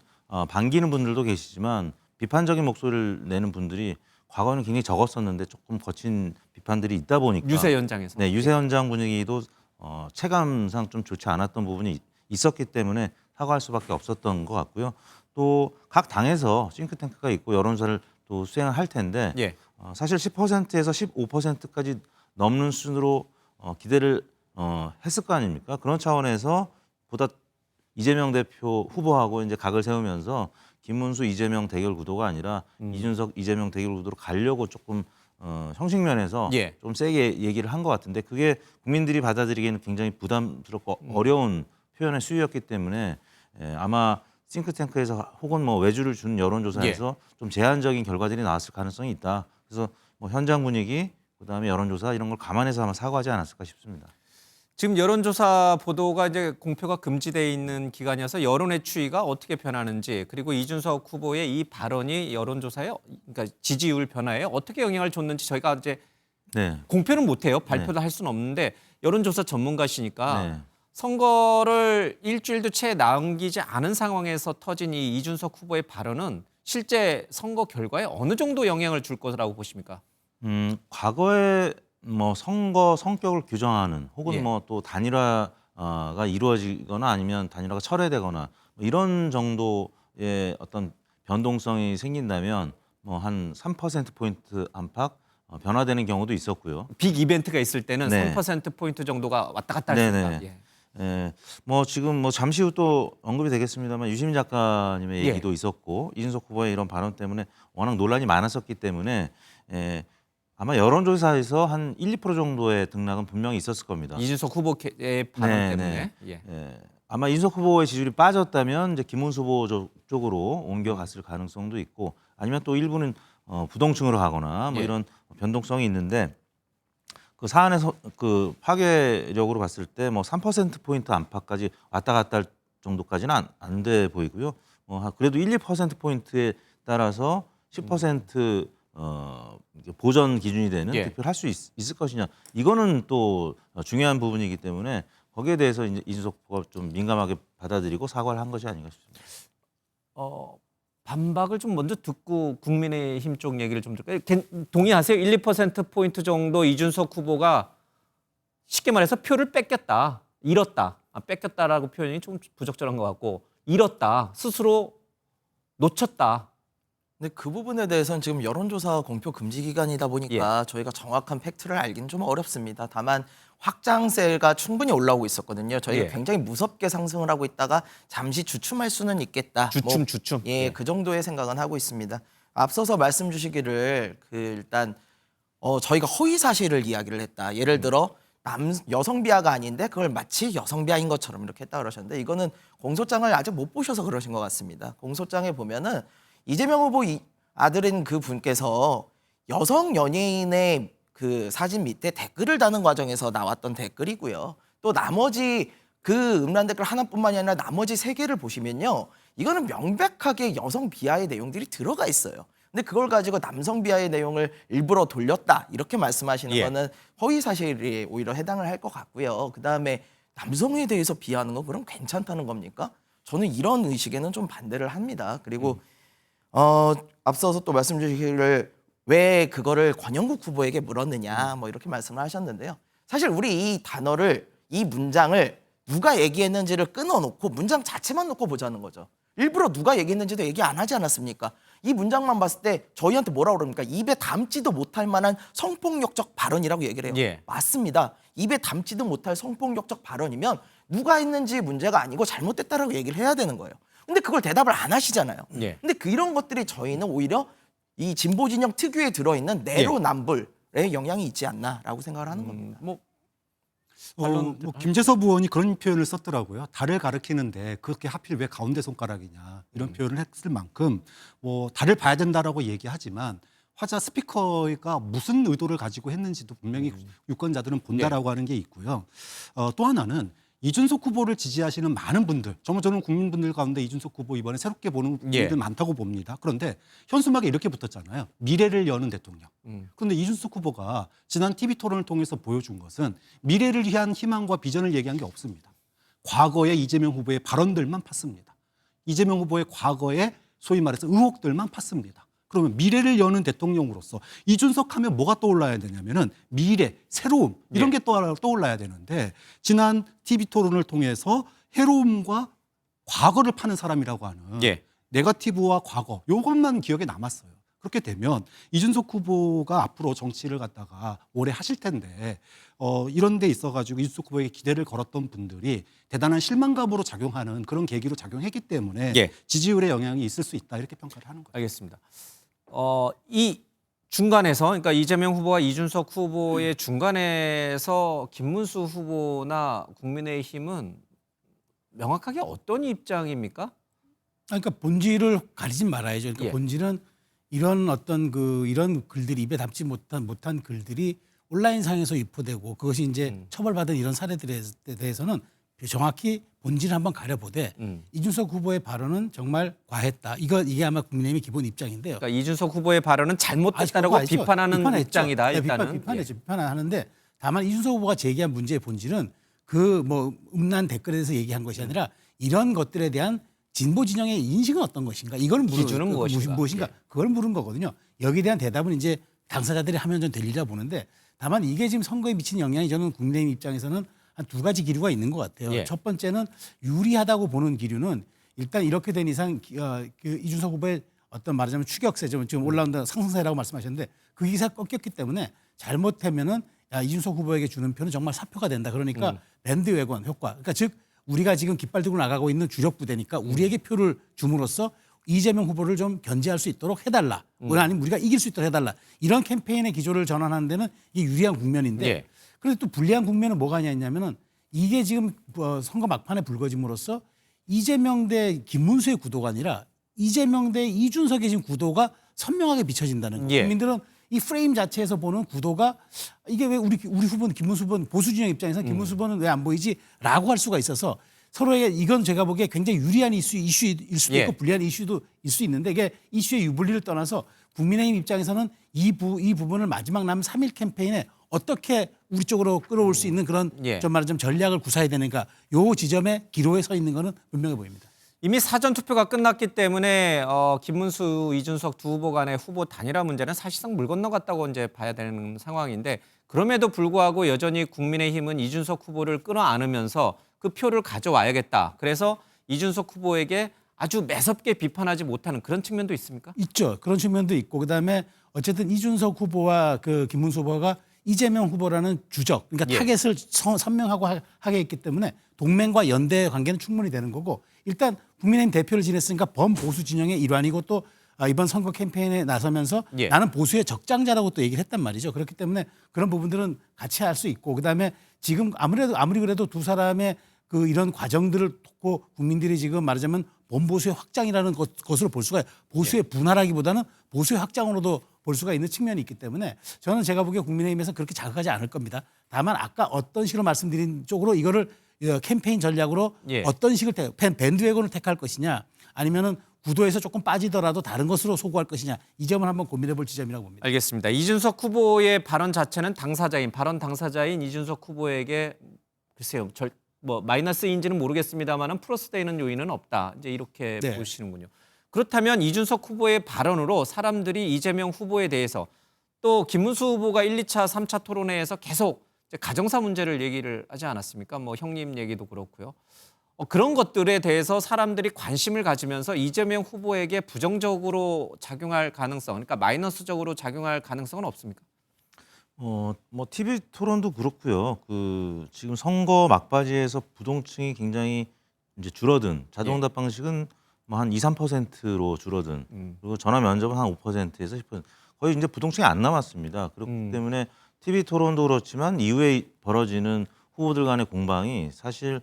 반기는 분들도 계시지만 비판적인 목소리를 내는 분들이 과거에는 굉장히 적었었는데 조금 거친 비판들이 있다 보니까 유세 현장에서. 네, 유세 현장 분위기도 체감상 좀 좋지 않았던 부분이 있었기 때문에 사과할 수밖에 없었던 것 같고요. 또 각 당에서 싱크탱크가 있고 여론조사를 또 수행을 할 텐데 예. 사실 10%에서 15%까지 넘는 수준으로 기대를 했을 거 아닙니까? 그런 차원에서 보다 이재명 대표 후보하고 이제 각을 세우면서 김문수 이재명 대결 구도가 아니라 이준석 이재명 대결 구도로 가려고 조금 형식면에서 예. 좀 세게 얘기를 한 것 같은데 그게 국민들이 받아들이기에는 굉장히 부담스럽고 어려운 표현의 수위였기 때문에 아마 싱크탱크에서 혹은 뭐 외주를 준 여론조사에서 좀 제한적인 결과들이 나왔을 가능성이 있다. 그래서 뭐 현장 분위기 그다음에 여론조사 이런 걸 감안해서 아마 사과하지 않았을까 싶습니다. 지금 여론조사 보도가 이제 공표가 금지돼 있는 기간이어서 여론의 추이가 어떻게 변하는지 그리고 이준석 후보의 이 발언이 여론조사에 그러니까 지지율 변화에 어떻게 영향을 줬는지 저희가 이제 네. 공표는 못해요. 발표를 할 수는 없는데 여론조사 전문가시니까 네. 선거를 일주일도 채 남기지 않은 상황에서 터진 이 이준석 후보의 발언은 실제 선거 결과에 어느 정도 영향을 줄 거라고 보십니까? 과거에 뭐 선거 성격을 규정하는 혹은 예. 뭐 또 단일화가 이루어지거나 아니면 단일화가 철회되거나 뭐 이런 정도의 어떤 변동성이 생긴다면 뭐 한 3%포인트 안팎 변화되는 경우도 있었고요. 빅 이벤트가 있을 때는 네. 3%포인트 정도가 왔다 갔다 할 수 있다. 네네. 예. 예, 뭐 지금 뭐 잠시 후 또 언급이 되겠습니다만 유시민 작가님의 예. 얘기도 있었고 이준석 후보의 이런 발언 때문에 워낙 논란이 많았었기 때문에 아마 여론조사에서 한 1~2% 정도의 등락은 분명히 있었을 겁니다. 이준석 후보의 발언 네, 때문에. 네. 예. 아마 이준석 후보의 지지율이 빠졌다면 이제 김문수 후보 쪽으로 옮겨갔을 가능성도 있고 아니면 또 일부는 부동층으로 가거나 뭐 예. 이런 변동성이 있는데 그 사안에서 그 파괴력으로 봤을 때 뭐 3%포인트 안팎까지 왔다 갔다 할 정도까지는 안 돼 보이고요. 그래도 1~2%포인트에 따라서 10% 보전 기준이 되는 예. 득표를 할 수 있을 것이냐. 이거는 또 중요한 부분이기 때문에 거기에 대해서 이제 이준석 후보가 좀 민감하게 받아들이고 사과를 한 것이 아닌가 싶습니다. 반박을 좀 먼저 듣고 국민의힘 쪽 얘기를 좀 동의하세요? 1~2%포인트 정도 이준석 후보가 쉽게 말해서 표를 뺏겼다, 잃었다. 뺏겼다라고 표현이 좀 부적절한 것 같고 잃었다, 스스로 놓쳤다. 근데 그 부분에 대해서는 지금 여론조사 공표 금지 기간이다 보니까 저희가 정확한 팩트를 알기는 좀 어렵습니다. 다만 확장세가 충분히 올라오고 있었거든요. 저희가 예. 굉장히 무섭게 상승을 하고 있다가 잠시 주춤할 수는 있겠다. 주춤. 예, 그 정도의 생각은 하고 있습니다. 앞서서 말씀 주시기를 일단 저희가 허위 사실을 이야기를 했다. 예를 들어 여성 비하가 아닌데 그걸 마치 여성 비하인 것처럼 이렇게 했다 그러셨는데 이거는 공소장을 아직 못 보셔서 그러신 것 같습니다. 공소장에 보면은 이재명 후보 아들인 그 분께서 여성 연예인의 그 사진 밑에 댓글을 다는 과정에서 나왔던 댓글이고요. 또 나머지 그 음란 댓글 하나뿐만이 아니라 나머지 3개를 보시면요. 이거는 명백하게 여성 비하의 내용들이 들어가 있어요. 근데 그걸 가지고 남성 비하의 내용을 일부러 돌렸다 이렇게 말씀하시는 거는 허위 사실이 오히려 해당을 할 것 같고요. 그다음에 남성에 대해서 비하하는 거 그럼 괜찮다는 겁니까? 저는 이런 의식에는 좀 반대를 합니다. 그리고 앞서서 또 말씀 주시기를 왜 그거를 권영국 후보에게 물었느냐 뭐 이렇게 말씀을 하셨는데요. 사실 우리 이 단어를 이 문장을 누가 얘기했는지를 끊어놓고 문장 자체만 놓고 보자는 거죠. 일부러 누가 얘기했는지도 얘기 안 하지 않았습니까? 이 문장만 봤을 때 저희한테 뭐라고 그럽니까? 입에 담지도 못할 만한 성폭력적 발언이라고 얘기를 해요. 예. 맞습니다. 입에 담지도 못할 성폭력적 발언이면 누가 했는지 문제가 아니고 잘못됐다라고 얘기를 해야 되는 거예요. 근데 그걸 대답을 안 하시잖아요. 예. 근데 이런 것들이 저희는 오히려 이 진보 진영 특유에 들어있는 내로남불의 영향이 있지 않나라고 생각을 하는 겁니다. 김재섭 의원이 그런 표현을 썼더라고요. 달을 가리키는데 그렇게 하필 왜 가운데 손가락이냐 이런 표현을 했을 만큼 뭐 달을 봐야 된다라고 얘기하지만 화자 스피커가 무슨 의도를 가지고 했는지도 분명히 유권자들은 본다라고 하는 게 있고요. 또 하나는 이준석 후보를 지지하시는 많은 분들, 정말 저는 국민분들 가운데 이준석 후보 이번에 새롭게 보는 분들 많다고 봅니다. 그런데 현수막에 이렇게 붙었잖아요. 미래를 여는 대통령. 그런데 이준석 후보가 지난 TV 토론을 통해서 보여준 것은 미래를 위한 희망과 비전을 얘기한 게 없습니다. 과거의 이재명 후보의 발언들만 팠습니다. 이재명 후보의 과거의 소위 말해서 의혹들만 팠습니다. 그러면 미래를 여는 대통령으로서 이준석 하면 뭐가 떠올라야 되냐면은 미래, 새로움 이런 게 떠올라야 되는데 지난 TV 토론을 통해서 해로움과 과거를 파는 사람이라고 하는 네거티브와 과거 이것만 기억에 남았어요. 그렇게 되면 이준석 후보가 앞으로 정치를 갖다가 오래 하실 텐데 이런 데 있어가지고 이준석 후보에게 기대를 걸었던 분들이 대단한 실망감으로 작용하는 그런 계기로 작용했기 때문에 지지율에 영향이 있을 수 있다 이렇게 평가를 하는 거예요. 알겠습니다. 이 중간에서 그러니까 이재명 후보와 이준석 후보의 중간에서 김문수 후보나 국민의힘은 명확하게 어떤 입장입니까? 그러니까 본질을 가리지 말아야죠. 그러니까 본질은 이런 어떤 이런 글들이 입에 담지 못한 글들이 온라인상에서 유포되고 그것이 이제 처벌받은 이런 사례들에 대해서는 정확히 본질을 한번 가려보되 이준석 후보의 발언은 정말 과했다. 이게 아마 국민의힘의 기본 입장인데요. 그러니까 이준석 후보의 발언은 잘못됐다라고 비판하는 입장이다. 일단은 비판하는데 다만 이준석 후보가 제기한 문제의 본질은 그 음란 댓글에 대해서 얘기한 것이 아니라 이런 것들에 대한 진보 진영의 인식은 어떤 것인가? 이걸 기준은 무엇인가? 그걸 물은 거거든요. 여기에 대한 대답은 이제 당사자들이 하면 좀 될 일이라 보는데 다만 이게 지금 선거에 미치는 영향이 저는 국민의힘 입장에서는 한 두 가지 기류가 있는 것 같아요. 예. 첫 번째는 유리하다고 보는 기류는 일단 이렇게 된 이상 그 이준석 후보의 어떤 말하자면 추격세 지금 올라온다 상승세라고 말씀하셨는데 그 기세가 꺾였기 때문에 잘못하면은 야, 이준석 후보에게 주는 표는 정말 사표가 된다. 그러니까 밴드웨건 효과. 그러니까 즉 우리가 지금 깃발 들고 나가고 있는 주력 부대니까 우리에게 표를 줌으로써 이재명 후보를 좀 견제할 수 있도록 해달라. 아니면 우리가 이길 수 있도록 해달라. 이런 캠페인의 기조를 전환하는 데는 이게 유리한 국면인데 예. 그런데 또 불리한 국면은 뭐가 있냐면은 이게 지금 선거 막판에 불거짐으로써 이재명 대 김문수의 구도가 아니라 이재명 대 이준석의 지금 구도가 선명하게 비춰진다는 거예요. 예. 국민들은 이 프레임 자체에서 보는 구도가 이게 왜 우리 후보는 김문수 후보는 보수 진영 입장에서는 김문수 후보는 왜 안 보이지라고 할 수가 있어서 서로에게 이건 제가 보기에 굉장히 유리한 이슈일 수도 예. 있고 불리한 이슈도 일 수 있는데 이게 이슈의 유불리를 떠나서 국민의힘 입장에서는 이 부분을 마지막 남은 3일 캠페인에 어떻게 우리 쪽으로 끌어올 수 있는 그런 예. 좀 말하자면 전략을 구사해야 되는가 요 지점에 기로에 서 있는 거는 분명해 보입니다. 이미 사전 투표가 끝났기 때문에 김문수, 이준석 두 후보 간의 후보 단일화 문제는 사실상 물 건너갔다고 이제 봐야 되는 상황인데 그럼에도 불구하고 여전히 국민의힘은 이준석 후보를 끌어안으면서 그 표를 가져와야겠다. 그래서 이준석 후보에게 아주 매섭게 비판하지 못하는 그런 측면도 있습니까? 있죠. 그런 측면도 있고 그다음에 어쨌든 이준석 후보와 그 김문수 후보가 이재명 후보라는 주적, 그러니까 예. 타겟을 선명하고 하게 했기 때문에 동맹과 연대의 관계는 충분히 되는 거고 일단 국민의힘 대표를 지냈으니까 범보수 진영의 일환이고 또 이번 선거 캠페인에 나서면서 예. 나는 보수의 적장자라고 또 얘기를 했단 말이죠. 그렇기 때문에 그런 부분들은 같이 할 수 있고 그다음에 지금 아무리 그래도 두 사람의 그 이런 과정들을 듣고 국민들이 지금 말하자면 범보수의 확장이라는 것으로 볼 수가 보수의 분할하기보다는 보수의 확장으로도 볼 수가 있는 측면이 있기 때문에 저는 제가 보기에 국민의힘에서 그렇게 자극하지 않을 겁니다. 다만 아까 어떤 식으로 말씀드린 쪽으로 이거를 캠페인 전략으로 예. 어떤 식을 밴드웨건을 택할 것이냐 아니면은 구도에서 조금 빠지더라도 다른 것으로 소구할 것이냐 이 점을 한번 고민해 볼 지점이라고 봅니다. 알겠습니다. 이준석 후보의 발언 자체는 발언 당사자인 이준석 후보에게 글쎄요. 마이너스인지는 모르겠습니다만은 플러스 되는 요인은 없다. 이제 이렇게 네. 보시는군요. 그렇다면 이준석 후보의 발언으로 사람들이 이재명 후보에 대해서 또 김문수 후보가 1, 2차, 3차 토론회에서 계속 이제 가정사 문제를 얘기를 하지 않았습니까? 뭐 형님 얘기도 그렇고요. 그런 것들에 대해서 사람들이 관심을 가지면서 이재명 후보에게 부정적으로 작용할 가능성, 그러니까 마이너스적으로 작용할 가능성은 없습니까? 뭐 TV 토론도 그렇고요. 그 지금 선거 막바지에서 부동층이 굉장히 이제 줄어든 자동응답 방식은 뭐 한 2, 3%로 줄어든 그리고 전화 면접은 한 5%에서 10% 거의 이제 부동층이 안 남았습니다. 그렇기 때문에 TV 토론도 그렇지만 이후에 벌어지는 후보들 간의 공방이 사실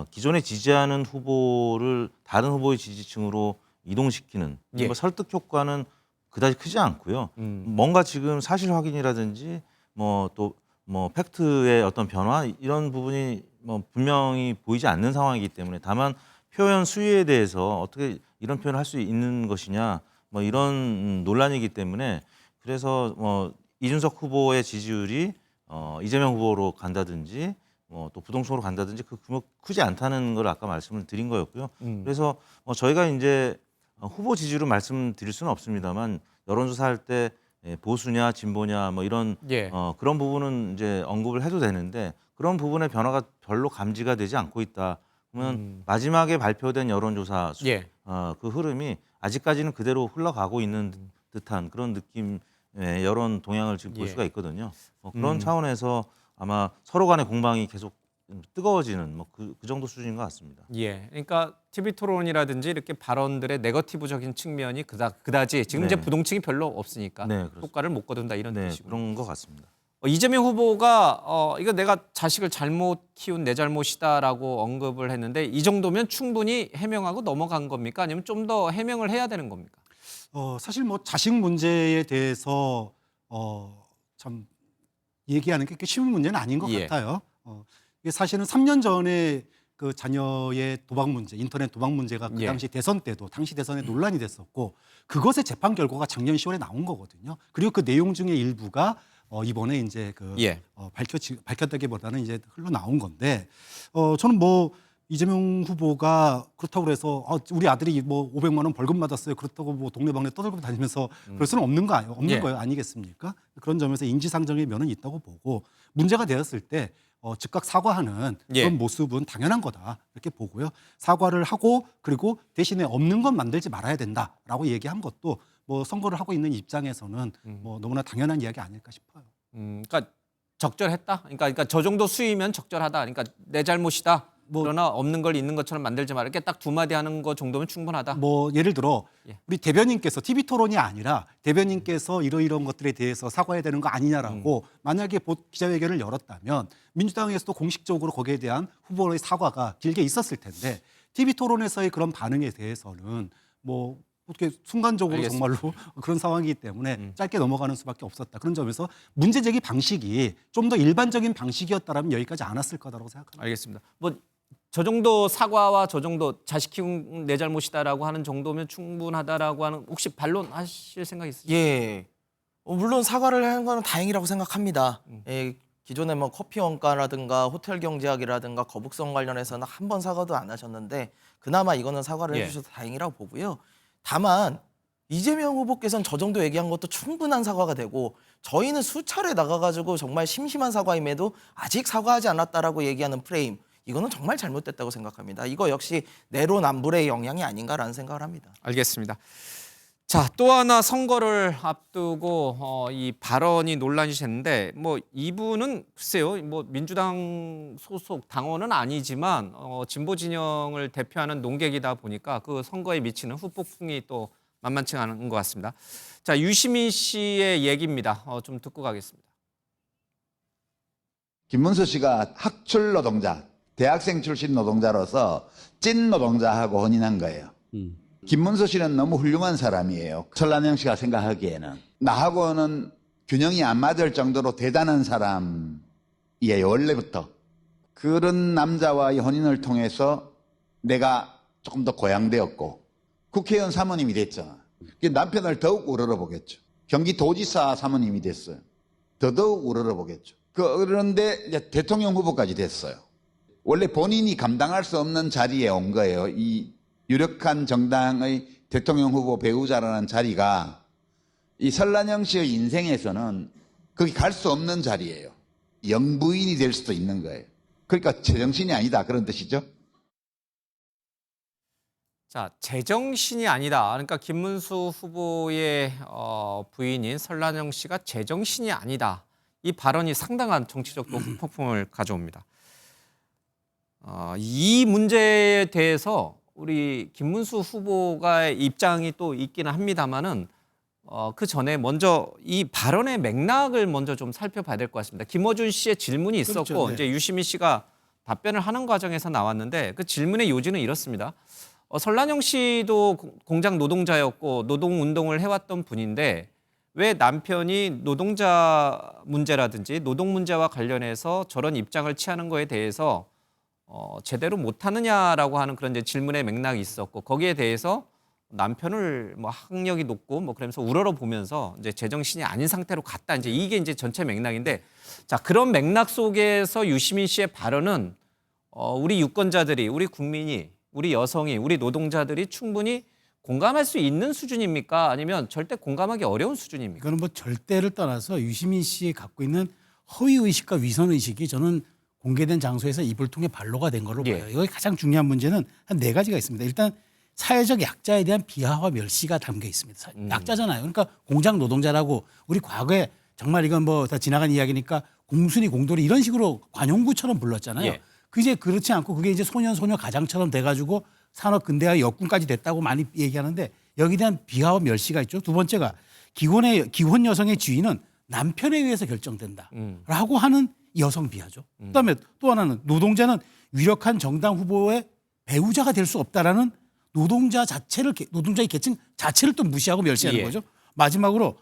기존에 지지하는 후보를 다른 후보의 지지층으로 이동시키는 예. 뭐 설득 효과는 그다지 크지 않고요. 뭔가 지금 사실 확인이라든지 뭐 팩트의 어떤 변화 이런 부분이 뭐 분명히 보이지 않는 상황이기 때문에 다만 표현 수위에 대해서 어떻게 이런 표현을 할 수 있는 것이냐 뭐 이런 논란이기 때문에 그래서 뭐 이준석 후보의 지지율이 이재명 후보로 간다든지 또 부동층으로 간다든지 그 규모 크지 않다는 걸 아까 말씀을 드린 거였고요. 그래서 저희가 이제 후보 지지율을 말씀드릴 수는 없습니다만 여론조사 할 때 보수냐 진보냐 뭐 이런 예. 그런 부분은 이제 언급을 해도 되는데 그런 부분의 변화가 별로 감지가 되지 않고 있다. 그러면 마지막에 발표된 여론조사 예. 그 흐름이 아직까지는 그대로 흘러가고 있는 듯한 그런 느낌의 여론 동향을 지금 볼 예. 수가 있거든요. 그런 차원에서 아마 서로 간의 공방이 계속 뜨거워지는 그 정도 수준인 것 같습니다. 예, 그러니까 TV 토론이라든지 이렇게 발언들의 네거티브적인 측면이 그다지 지금 이제 네. 부동층이 별로 없으니까 네, 그렇습니다. 효과를 못 거둔다 이런 네, 뜻이고. 그런 것 같습니다. 이재명 후보가 이거 내가 자식을 잘못 키운 내 잘못이다라고 언급을 했는데 이 정도면 충분히 해명하고 넘어간 겁니까? 아니면 좀 더 해명을 해야 되는 겁니까? 사실 뭐 자식 문제에 대해서 참 얘기하는 게 그렇게 쉬운 문제는 아닌 것 예. 같아요. 이게 사실은 3년 전에 그 자녀의 도박 문제, 인터넷 도박 문제가 그 예. 당시 대선 때도 당시 대선에 논란이 됐었고 그것의 재판 결과가 작년 10월에 나온 거거든요. 그리고 그 내용 중에 일부가 이번에 이제 예. 밝혔다기보다는 이제 흘러나온 건데 저는 뭐 이재명 후보가 그렇다고 해서 우리 아들이 뭐 500만 원 벌금 받았어요. 그렇다고 뭐 동네방네 떠들고 다니면서 그럴 수는 없는 거예요. 아니겠습니까? 그런 점에서 인지상정의 면은 있다고 보고 문제가 되었을 때 즉각 사과하는 그런 모습은 당연한 거다 이렇게 보고요. 사과를 하고 그리고 대신에 없는 건 만들지 말아야 된다라고 얘기한 것도 뭐 선거를 하고 있는 입장에서는 뭐 너무나 당연한 이야기 아닐까 싶어요. 그러니까 적절했다. 그러니까 저 정도 수위면 적절하다. 그러니까 내 잘못이다. 그러나 없는 걸 있는 것처럼 만들지 말아. 이렇게 딱 두 마디 하는 거 정도면 충분하다. 뭐 예를 들어 우리 대변인께서 TV 토론이 아니라 대변인께서 이러이러한 것들에 대해서 사과해야 되는 거 아니냐라고 만약에 기자회견을 열었다면 민주당에서도 공식적으로 거기에 대한 후보의 사과가 길게 있었을 텐데 TV 토론에서의 그런 반응에 대해서는 뭐 어떻게 순간적으로 알겠습니다. 정말로 그런 상황이기 때문에 짧게 넘어가는 수밖에 없었다. 그런 점에서 문제 제기 방식이 좀 더 일반적인 방식이었다라면 여기까지 안 왔을 거다라고 생각합니다. 알겠습니다. 뭐 저 정도 사과와 저 정도 자식 키운 내 잘못이다라고 하는 정도면 충분하다라고 하는 혹시 반론하실 생각 있으세요? 예. 물론 사과를 하는 거는 다행이라고 생각합니다. 예, 기존에 뭐 커피 원가라든가 호텔 경제학이라든가 거북선 관련해서는 한 번 사과도 안 하셨는데 그나마 이거는 사과를 해주셔서 다행이라고 보고요. 다만 이재명 후보께서는 저 정도 얘기한 것도 충분한 사과가 되고 저희는 수차례 나가가지고 정말 심심한 사과임에도 아직 사과하지 않았다라고 얘기하는 프레임 이거는 정말 잘못됐다고 생각합니다. 이거 역시 내로남불의 영향이 아닌가라는 생각을 합니다. 알겠습니다. 자, 또 하나 선거를 앞두고 이 발언이 논란이 됐는데 뭐 이분은 글쎄요, 뭐 민주당 소속 당원은 아니지만 진보 진영을 대표하는 농객이다 보니까 그 선거에 미치는 후폭풍이 또 만만치 않은 것 같습니다. 자, 유시민 씨의 얘기입니다. 좀 듣고 가겠습니다. 김문수 씨가 학출 노동자, 대학생 출신 노동자로서 찐 노동자하고 혼인한 거예요. 김문수 씨는 너무 훌륭한 사람이에요. 설란영 씨가 생각하기에는. 나하고는 균형이 안 맞을 정도로 대단한 사람이에요. 원래부터. 그런 남자와의 혼인을 통해서 내가 조금 더 고양되었고 국회의원 사모님이 됐잖아. 남편을 더욱 우러러보겠죠. 경기도지사 사모님이 됐어요. 더더욱 우러러보겠죠. 그런데 이제 대통령 후보까지 됐어요. 원래 본인이 감당할 수 없는 자리에 온 거예요. 이 유력한 정당의 대통령 후보 배우자라는 자리가 이 설란영 씨의 인생에서는 거기 갈 수 없는 자리예요. 영부인이 될 수도 있는 거예요. 그러니까 제정신이 아니다 그런 뜻이죠. 자, 제정신이 아니다. 그러니까 김문수 후보의 부인인 설란영 씨가 제정신이 아니다. 이 발언이 상당한 정치적 폭풍을 가져옵니다. 이 문제에 대해서 우리 김문수 후보가의 입장이 또 있기는 합니다만은 그 전에 먼저 이 발언의 맥락을 먼저 좀 살펴봐야 될 것 같습니다. 김어준 씨의 질문이 있었고 그렇죠, 네. 이제 유시민 씨가 답변을 하는 과정에서 나왔는데 그 질문의 요지는 이렇습니다. 설란영 씨도 공장 노동자였고 노동운동을 해왔던 분인데 왜 남편이 노동자 문제라든지 노동 문제와 관련해서 저런 입장을 취하는 거에 대해서 제대로 못하느냐라고 하는 그런 이제 질문의 맥락이 있었고 거기에 대해서 남편을 뭐 학력이 높고 뭐 그러면서 우러러 보면서 이제 제정신이 아닌 상태로 갔다. 이제 이게 이제 전체 맥락인데 자, 그런 맥락 속에서 유시민 씨의 발언은 우리 유권자들이, 우리 국민이, 우리 여성이, 우리 노동자들이 충분히 공감할 수 있는 수준입니까? 아니면 절대 공감하기 어려운 수준입니까? 이거는 뭐 절대를 떠나서 유시민 씨가 갖고 있는 허위 의식과 위선 의식이 저는 공개된 장소에서 입을 통해 반로가 된 걸로 봐요. 이거 가장 중요한 문제는 한 4가지가 있습니다. 일단 사회적 약자에 대한 비하와 멸시가 담겨 있습니다. 약자잖아요. 그러니까 공장 노동자라고 우리 과거에 정말 이건 뭐 다 지나간 이야기니까 공순이 공돌이 이런 식으로 관용구처럼 불렀잖아요. 그게 그렇지 않고 그게 이제 소년 소녀 가장처럼 돼가지고 산업 근대화 역군까지 됐다고 많이 얘기하는데 여기에 대한 비하와 멸시가 있죠. 두 번째가 기혼 여성의 지위는 남편에 의해서 결정된다라고 하는 여성 비하죠. 그다음에 또 하나는 노동자는 유력한 정당 후보의 배우자가 될 수 없다라는 노동자의 계층 자체를 또 무시하고 멸시하는 거죠. 마지막으로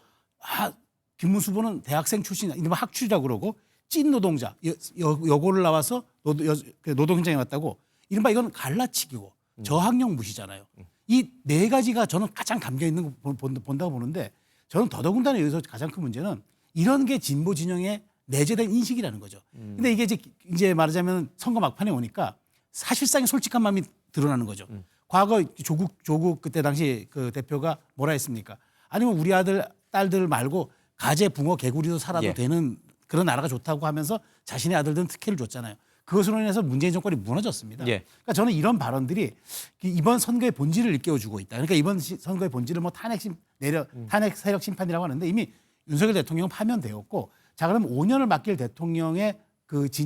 김문수 후보는 대학생 출신, 이른바 학출이라고 그러고 찐 노동자, 여고를 나와서 노동 현장에 왔다고 이른바 이건 갈라치기고 저학력 무시잖아요. 이 4가지가 저는 가장 담겨 있는 거 본다고 보는데 저는 더더군다나 여기서 가장 큰 문제는 이런 게 진보 진영의 내재된 인식이라는 거죠. 근데 이게 이제 말하자면 선거 막판에 오니까 사실상의 솔직한 마음이 드러나는 거죠. 과거 조국 그때 당시 그 대표가 뭐라 했습니까? 아니면 우리 아들 딸들 말고 가재, 붕어, 개구리도 살아도 예. 되는 그런 나라가 좋다고 하면서 자신의 아들들은 특혜를 줬잖아요. 그것으로 인해서 문재인 정권이 무너졌습니다. 예. 그러니까 저는 이런 발언들이 이번 선거의 본질을 일깨워주고 있다. 그러니까 이번 선거의 본질은 뭐 탄핵 세력 심판이라고 하는데 이미 윤석열 대통령은 파면되었고, 자 그럼 5년을 맡길 대통령의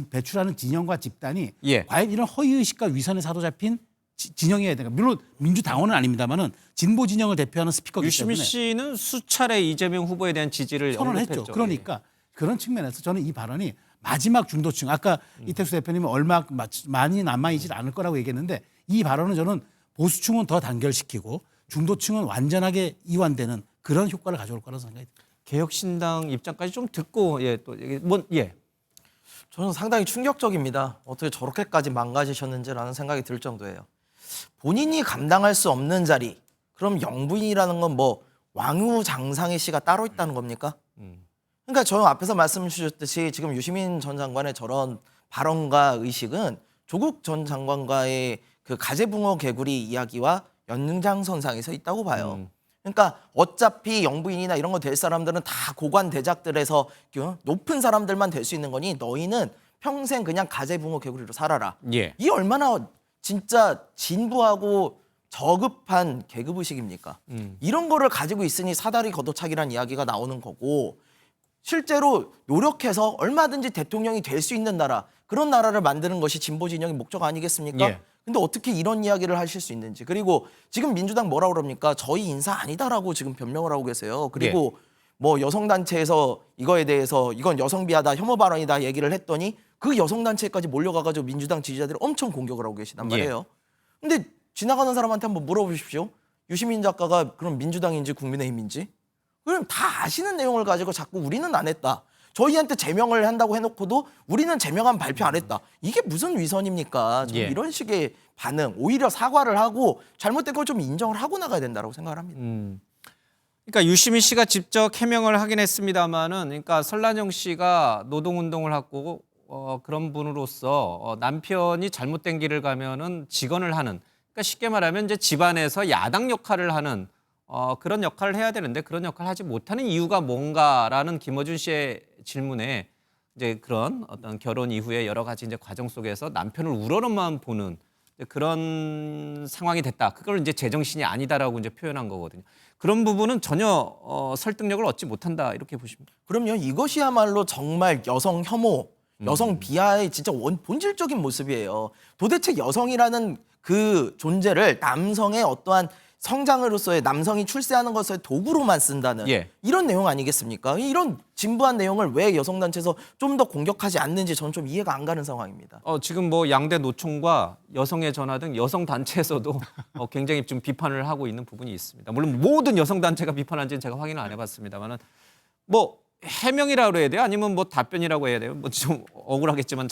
배출하는 진영과 집단이 예. 과연 이런 허위의식과 위선에 사로잡힌 진영이어야 되는가. 물론 민주당원은 아닙니다만은 진보 진영을 대표하는 스피커이기 유시민 때문에 씨는 수차례 이재명 후보에 대한 지지를 선언했죠. 언급했죠. 그러니까 그런 측면에서 저는 이 발언이 마지막 중도층, 아까 이택수 대표님은 얼마 많이 남아있질 않을 거라고 얘기했는데, 이 발언은 저는 보수층은 더 단결시키고 중도층은 완전하게 이완되는 그런 효과를 가져올 거라고 생각이 듭니다. 개혁신당 입장까지 좀 듣고 저는 상당히 충격적입니다. 어떻게 저렇게까지 망가지셨는지라는 생각이 들 정도예요. 본인이 감당할 수 없는 자리, 그럼 영부인이라는 건 뭐 왕후장상의 씨가 따로 있다는 겁니까? 그러니까 저 앞에서 말씀 주셨듯이 지금 유시민 전 장관의 저런 발언과 의식은 조국 전 장관과의 그 가재붕어 개구리 이야기와 연장선상에서 있다고 봐요. 그러니까 어차피 영부인이나 이런 거 될 사람들은 다 고관 대작들에서 높은 사람들만 될 수 있는 거니 너희는 평생 그냥 가재붕어 개구리로 살아라. 예. 이 얼마나 진짜 진부하고 저급한 계급의식입니까? 이런 거를 가지고 있으니 사다리 걷어차기란 이야기가 나오는 거고, 실제로 노력해서 얼마든지 대통령이 될 수 있는 나라, 그런 나라를 만드는 것이 진보 진영의 목적 아니겠습니까? 예. 근데 어떻게 이런 이야기를 하실 수 있는지. 그리고 지금 민주당 뭐라 그럽니까? 저희 인사 아니다라고 지금 변명을 하고 계세요. 그리고 뭐 여성단체에서 이거에 대해서 이건 여성비하다, 혐오 발언이다 얘기를 했더니 그 여성단체까지 몰려가가지고 민주당 지지자들이 엄청 공격을 하고 계시단 말이에요. 근데 지나가는 사람한테 한번 물어보십시오. 유시민 작가가 그럼 민주당인지 국민의힘인지? 그럼 다 아시는 내용을 가지고 자꾸 우리는 안 했다. 저희한테 제명을 한다고 해놓고도 우리는 제명안 발표 안 했다. 이게 무슨 위선입니까? 저는 이런 식의 반응, 오히려 사과를 하고 잘못된 걸 좀 인정을 하고 나가야 된다고 생각을 합니다. 그러니까 유시민 씨가 직접 해명을 하긴 했습니다만은, 그러니까 설란영 씨가 노동운동을 하고 그런 분으로서 남편이 잘못된 길을 가면은 직언을 하는, 그러니까 쉽게 말하면 이제 집안에서 야당 역할을 하는 그런 역할을 해야 되는데 그런 역할을 하지 못하는 이유가 뭔가라는 김어준 씨의 질문에 이제 그런 어떤 결혼 이후에 여러 가지 이제 과정 속에서 남편을 우러러만 보는 그런 상황이 됐다. 그걸 이제 제정신이 아니다라고 이제 표현한 거거든요. 그런 부분은 전혀 설득력을 얻지 못한다 이렇게 보십니다. 그럼요. 이것이야말로 정말 여성 혐오, 여성 비하의 진짜 본질적인 모습이에요. 도대체 여성이라는 그 존재를 남성의 어떠한 성장으로서의 남성이 출세하는 것을 도구로만 쓴다는 이런 내용 아니겠습니까? 이런 진부한 내용을 왜 여성단체에서 좀 더 공격하지 않는지 저는 좀 이해가 안 가는 상황입니다. 지금 뭐 양대 노총과 여성의 전화 등 여성 단체에서도 굉장히 좀 비판을 하고 있는 부분이 있습니다. 물론 모든 여성 단체가 비판한지는 제가 확인을 안 해봤습니다만은 뭐 해명이라고 해야 돼요? 아니면 뭐 답변이라고 해야 돼요? 뭐 좀 억울하겠지만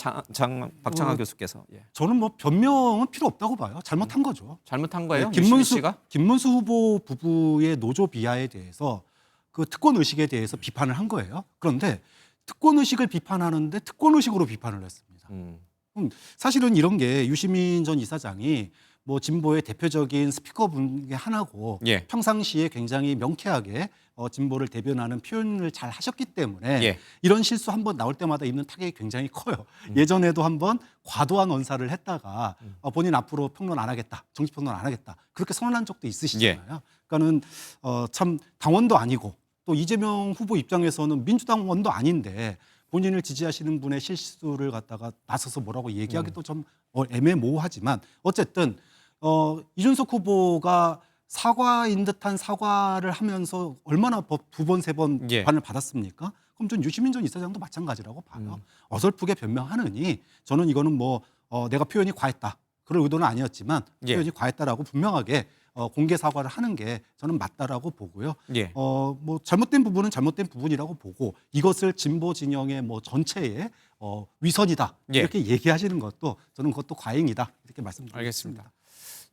박창하 교수께서 저는 뭐 변명은 필요 없다고 봐요. 잘못한 거죠. 잘못한 거예요? 유시민 씨가? 김문수 후보 부부의 노조 비하에 대해서 그 특권 의식에 대해서 비판을 한 거예요. 그런데 특권 의식을 비판하는데 특권 의식으로 비판을 했습니다. 사실은 이런 게 유시민 전 이사장이 뭐 진보의 대표적인 스피커분 중에 하나고 평상시에 굉장히 명쾌하게 진보를 대변하는 표현을 잘 하셨기 때문에 이런 실수 한번 나올 때마다 입는 타격이 굉장히 커요. 예전에도 한번 과도한 언사를 했다가 본인 앞으로 평론 안 하겠다, 정치 평론 안 하겠다 그렇게 선언한 적도 있으시잖아요. 그러니까는 참 당원도 아니고 또 이재명 후보 입장에서는 민주당원도 아닌데 본인을 지지하시는 분의 실수를 갖다가 나서서 뭐라고 얘기하기도 좀 애매모호하지만 어쨌든 이준석 후보가 사과인 듯한 사과를 하면서 얼마나 두 번, 세 번 비판을 받았습니까? 그럼 전 유시민 전 이사장도 마찬가지라고 봐요. 어설프게 변명하느니 저는 이거는 뭐 내가 표현이 과했다. 그럴 의도는 아니었지만 표현이 과했다라고 분명하게 공개 사과를 하는 게 저는 맞다라고 보고요. 뭐 잘못된 부분은 잘못된 부분이라고 보고 이것을 진보 진영의 뭐 전체의 위선이다 이렇게 얘기하시는 것도 저는 그것도 과잉이다 이렇게 말씀드리겠습니다. 알겠습니다.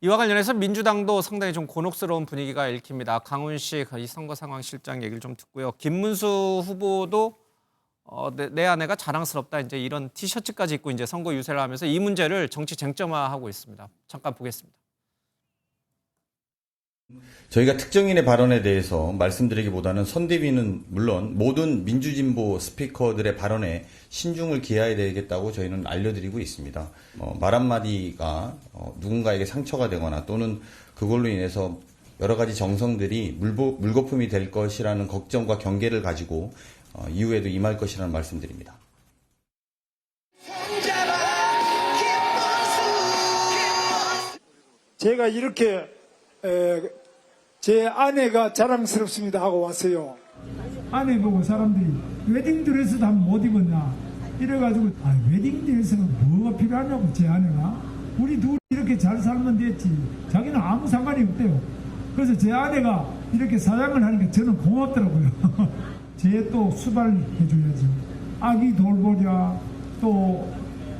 이와 관련해서 민주당도 상당히 좀 곤혹스러운 분위기가 읽힙니다. 강훈식 이 선거 상황 실장 얘기를 좀 듣고요. 김문수 후보도 내 아내가 자랑스럽다 이제 이런 티셔츠까지 입고 이제 선거 유세를 하면서 이 문제를 정치 쟁점화하고 있습니다. 잠깐 보겠습니다. 저희가 특정인의 발언에 대해서 말씀드리기보다는 선대위는 물론 모든 민주진보 스피커들의 발언에 신중을 기해야 되겠다고 저희는 알려드리고 있습니다. 말 한마디가 누군가에게 상처가 되거나 또는 그걸로 인해서 여러 가지 정성들이 물거품이 될 것이라는 걱정과 경계를 가지고 이후에도 임할 것이라는 말씀드립니다. 제가 이렇게 제 아내가 자랑스럽습니다 하고 왔어요. 아내 보고 사람들이 웨딩드레스도 한 번 못 입었나 이래가지고 웨딩드레스는 뭐가 필요하냐고 제 아내가 우리 둘이 이렇게 잘 살면 됐지 자기는 아무 상관이 없대요. 그래서 제 아내가 이렇게 사양을 하니까 저는 고맙더라고요. 제 또 수발해줘야죠. 아기 돌보자 또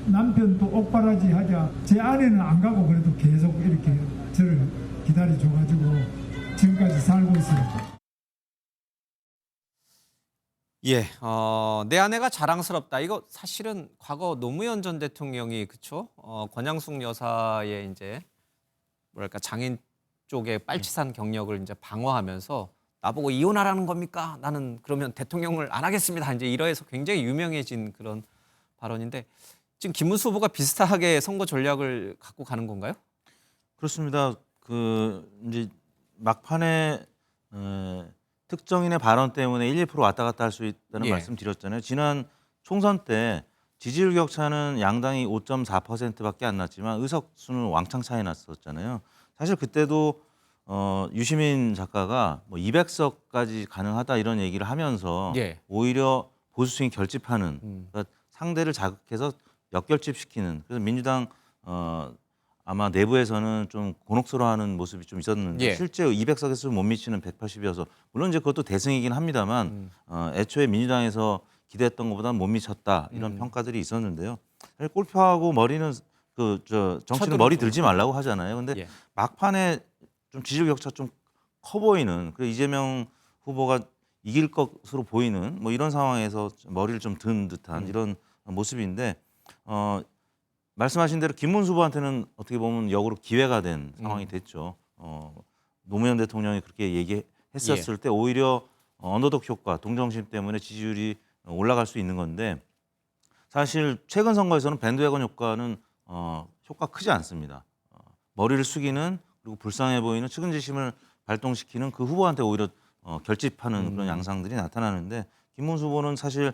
남편 또 옥바라지 하자. 제 아내는 안 가고 그래도 계속 이렇게 저를 기다려줘가지고 지금까지 살고 있어요. 예, 내 아내가 자랑스럽다. 이거 사실은 과거 노무현 전 대통령이 그쵸? 권양숙 여사의 이제 뭐랄까 장인 쪽의 빨치산 경력을 이제 방어하면서 나보고 이혼하라는 겁니까? 나는 그러면 대통령을 안 하겠습니다. 이제 이러해서 굉장히 유명해진 그런 발언인데 지금 김문수 후보가 비슷하게 선거 전략을 갖고 가는 건가요? 그렇습니다. 이제 막판에 특정인의 발언 때문에 1, 2% 왔다 갔다 할 수 있다는 예. 말씀 드렸잖아요. 지난 총선 때 지지율 격차는 양당이 5.4%밖에 안 났지만 의석 수는 왕창 차이 났었잖아요. 사실 그때도 유시민 작가가 뭐 200석까지 가능하다 이런 얘기를 하면서 예. 오히려 보수층이 결집하는 그러니까 상대를 자극해서 역결집시키는 그래서 민주당 아마 내부에서는 좀 곤혹스러워하는 모습이 좀 있었는데 예. 실제 200석에서 못 미치는 180이어서 물론 이제 그것도 대승이긴 합니다만 애초에 민주당에서 기대했던 것보다는 못 미쳤다 이런 평가들이 있었는데요. 사실 골프하고 머리는 정치는 머리 들지 말라고 하잖아요. 근데 예. 막판에 좀 지지율 격차 좀 커 보이는 그 이재명 후보가 이길 것으로 보이는 뭐 이런 상황에서 머리를 좀 든 듯한 이런 모습인데 말씀하신 대로 김문수 후보한테는 어떻게 보면 역으로 기회가 된 상황이 됐죠. 노무현 대통령이 그렇게 얘기했었을 때 오히려 언더독 효과, 동정심 때문에 지지율이 올라갈 수 있는 건데 사실 최근 선거에서는 밴드웨건 효과는 효과 크지 않습니다. 머리를 숙이는 그리고 불쌍해 보이는 측은지심을 발동시키는 그 후보한테 오히려 결집하는 그런 양상들이 나타나는데 김문수 후보는 사실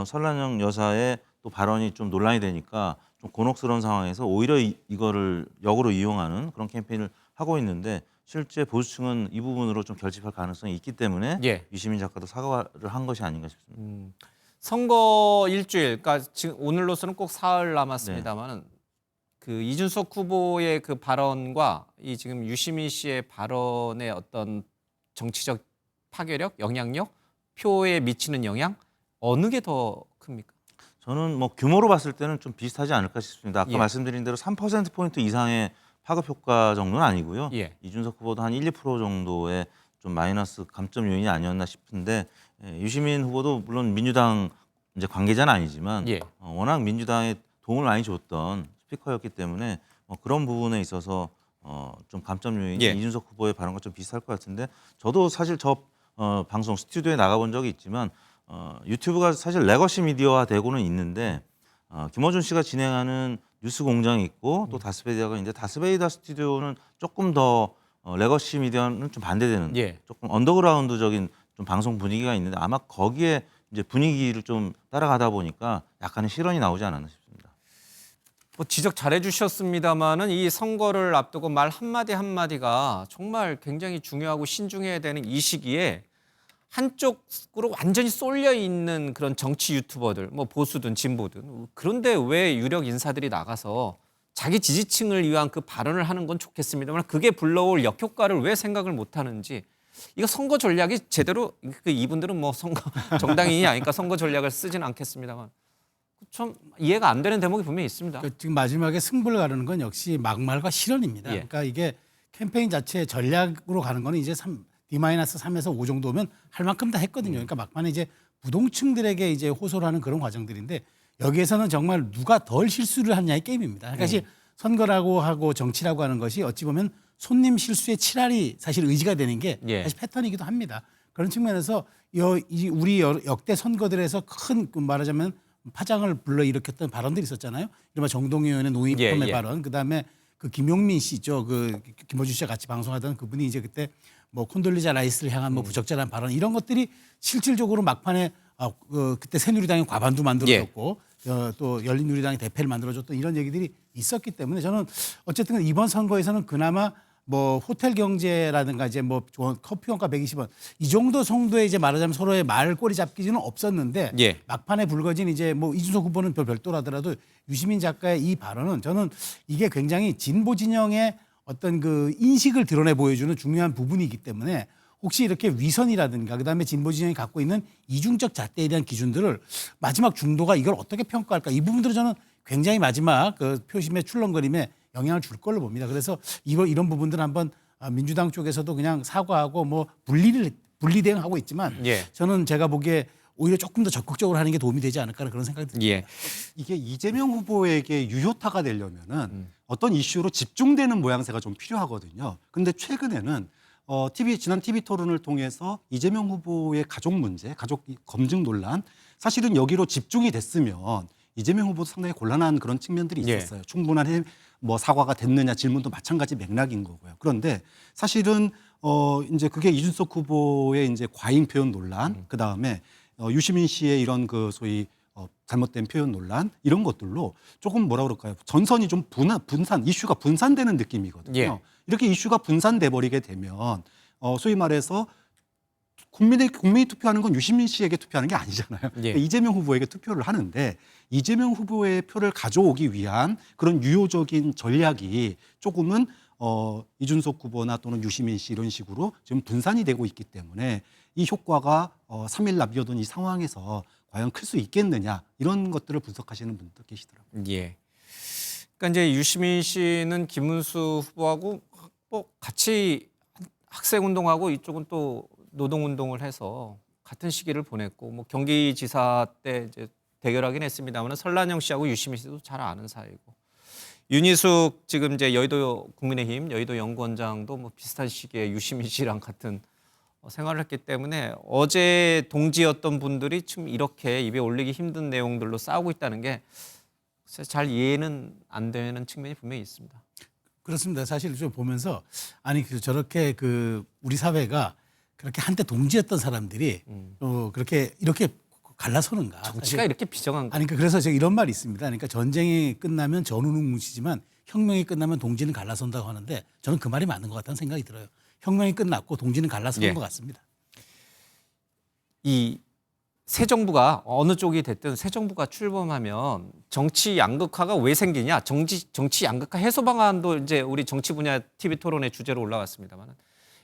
설란영 여사의 또 발언이 좀 논란이 되니까 좀 곤혹스러운 상황에서 오히려 이거를 역으로 이용하는 그런 캠페인을 하고 있는데 실제 보수층은 이 부분으로 좀 결집할 가능성이 있기 때문에 예. 유시민 작가도 사과를 한 것이 아닌가 싶습니다. 선거 일주일, 그러니까 지금 오늘로서는 꼭 사흘 남았습니다만은 그 이준석 후보의 그 발언과 이 지금 유시민 씨의 발언의 어떤 정치적 파괴력, 영향력, 표에 미치는 영향 어느 게 더 큽니까? 저는 뭐 규모로 봤을 때는 좀 비슷하지 않을까 싶습니다. 아까 예. 말씀드린 대로 3%포인트 이상의 파급 효과 정도는 아니고요. 예. 이준석 후보도 한 1, 2% 정도의 좀 마이너스 감점 요인이 아니었나 싶은데 유시민 후보도 물론 민주당 이제 관계자는 아니지만 예. 워낙 민주당에 도움을 많이 줬던 스피커였기 때문에 그런 부분에 있어서 좀 감점 요인이 예. 이준석 후보의 발언과 좀 비슷할 것 같은데 저도 사실 방송 스튜디오에 나가본 적이 있지만 유튜브가 사실 레거시 미디어화 되고는 있는데 김어준 씨가 진행하는 뉴스 공장이 있고 또 다스베이다가 있는데 다스베이다 스튜디오는 조금 더 레거시 미디어는 좀 반대되는 예. 조금 언더그라운드적인 좀 방송 분위기가 있는데 아마 거기에 이제 분위기를 좀 따라가다 보니까 약간의 실언이 나오지 않았나 싶습니다. 뭐 지적 잘해 주셨습니다만은 이 선거를 앞두고 말 한마디 한마디가 정말 굉장히 중요하고 신중해야 되는 이 시기에 한쪽으로 완전히 쏠려 있는 그런 정치 유튜버들, 뭐 보수든 진보든 그런데 왜 유력 인사들이 나가서 자기 지지층을 위한 그 발언을 하는 건 좋겠습니다만 그게 불러올 역효과를 왜 생각을 못 하는지 이거 선거 전략이 제대로 이분들은 뭐 선거 정당인이 아니까 선거 전략을 쓰진 않겠습니다만 좀 이해가 안 되는 대목이 분명히 있습니다. 그러니까 지금 마지막에 승부를 가르는 건 역시 막말과 실언입니다. 예. 그러니까 이게 캠페인 자체 전략으로 가는 거는 이제 D-3에서 5 정도면 할 만큼 다 했거든요. 그러니까 막판에 이제 부동층들에게 이제 호소를 하는 그런 과정들인데 여기에서는 정말 누가 덜 실수를 하느냐의 게임입니다. 그러니까 사실 선거라고 하고 정치라고 하는 것이 어찌 보면 손님 실수의 칠할이 사실 의지가 되는 게 사실 패턴이기도 합니다. 그런 측면에서 우리 역대 선거들에서 큰 말하자면 파장을 불러일으켰던 발언들이 있었잖아요. 이른바 정동희 의원의 노인 펌의 발언, 그다음에 그 김용민 씨죠. 그 김어준 씨와 같이 방송하던 그분이 이제 그때 뭐 콘돌리자 라이스를 향한 뭐 부적절한 발언 이런 것들이 실질적으로 막판에 그때 새누리당이 과반도 만들어줬고 또 열린우리당이 대패를 만들어줬던 이런 얘기들이 있었기 때문에 저는 어쨌든 이번 선거에서는 그나마 뭐 호텔 경제라든가 이제 뭐 커피 원가 120원 이 정도 정도의 이제 말하자면 서로의 말꼬리 잡기는 없었는데 막판에 불거진 이제 뭐 이준석 후보는 별도라더라도 유시민 작가의 이 발언은 저는 이게 굉장히 진보 진영의 어떤 그 인식을 드러내 보여주는 중요한 부분이기 때문에 혹시 이렇게 위선이라든가 그다음에 진보 진영이 갖고 있는 이중적 잣대에 대한 기준들을 마지막 중도가 이걸 어떻게 평가할까 이 부분들을 저는 굉장히 마지막 그 표심의 출렁거림에 영향을 줄 걸로 봅니다. 그래서 이런 부분들은 한번 민주당 쪽에서도 그냥 사과하고 뭐 분리대응하고 있지만 저는 제가 보기에 오히려 조금 더 적극적으로 하는 게 도움이 되지 않을까 그런 생각이 듭니다. 이게 이재명 후보에게 유효타가 되려면은 어떤 이슈로 집중되는 모양새가 좀 필요하거든요. 근데 최근에는 지난 TV 토론을 통해서 이재명 후보의 가족 문제, 가족 검증 논란 사실은 여기로 집중이 됐으면 이재명 후보도 상당히 곤란한 그런 측면들이 있었어요. 충분한 뭐 사과가 됐느냐 질문도 마찬가지 맥락인 거고요. 그런데 사실은 이제 그게 이준석 후보의 이제 과잉 표현 논란, 그 다음에 유시민 씨의 이런 그 소위 잘못된 표현 논란 이런 것들로 조금 뭐라 그럴까요? 전선이 좀 분산 이슈가 분산되는 느낌이거든요. 이렇게 이슈가 분산돼 버리게 되면 소위 말해서 국민이 투표하는 건 유시민 씨에게 투표하는 게 아니잖아요. 그러니까 이재명 후보에게 투표를 하는데 이재명 후보의 표를 가져오기 위한 그런 유효적인 전략이 조금은 이준석 후보나 또는 유시민 씨 이런 식으로 지금 분산이 되고 있기 때문에 이 효과가 3일 남겨둔 이 상황에서 과연 클 수 있겠느냐 이런 것들을 분석하시는 분도 계시더라고요. 그러니까 이제 유시민 씨는 김문수 후보하고 뭐 같이 학생 운동하고 이쪽은 또 노동 운동을 해서 같은 시기를 보냈고 뭐 경기지사 때 이제 대결하긴 했습니다만 설란영 씨하고 유시민 씨도 잘 아는 사이고 윤희숙 지금 이제 여의도 국민의힘 여의도 연구원장도 뭐 비슷한 시기에 유시민 씨랑 같은 생활을 했기 때문에 어제 동지였던 분들이 지금 이렇게 입에 올리기 힘든 내용들로 싸우고 있다는 게 잘 이해는 안 되는 측면이 분명히 있습니다. 그렇습니다. 사실 좀 보면서 아니 저렇게 우리 사회가 그렇게 한때 동지였던 사람들이 그렇게 이렇게 갈라서는가? 정치가 이렇게 비정한가? 아니 그래서 제가 이런 말이 있습니다. 그러니까 전쟁이 끝나면 전우는 뭉치지만 혁명이 끝나면 동지는 갈라선다고 하는데 저는 그 말이 맞는 것 같다는 생각이 들어요. 혁명이 끝났고 동지는 갈라서는 것 같습니다. 이 새 정부가 어느 쪽이 됐든 새 정부가 출범하면 정치 양극화가 왜 생기냐? 정치 양극화 해소 방안도 이제 우리 정치 분야 TV 토론의 주제로 올라왔습니다만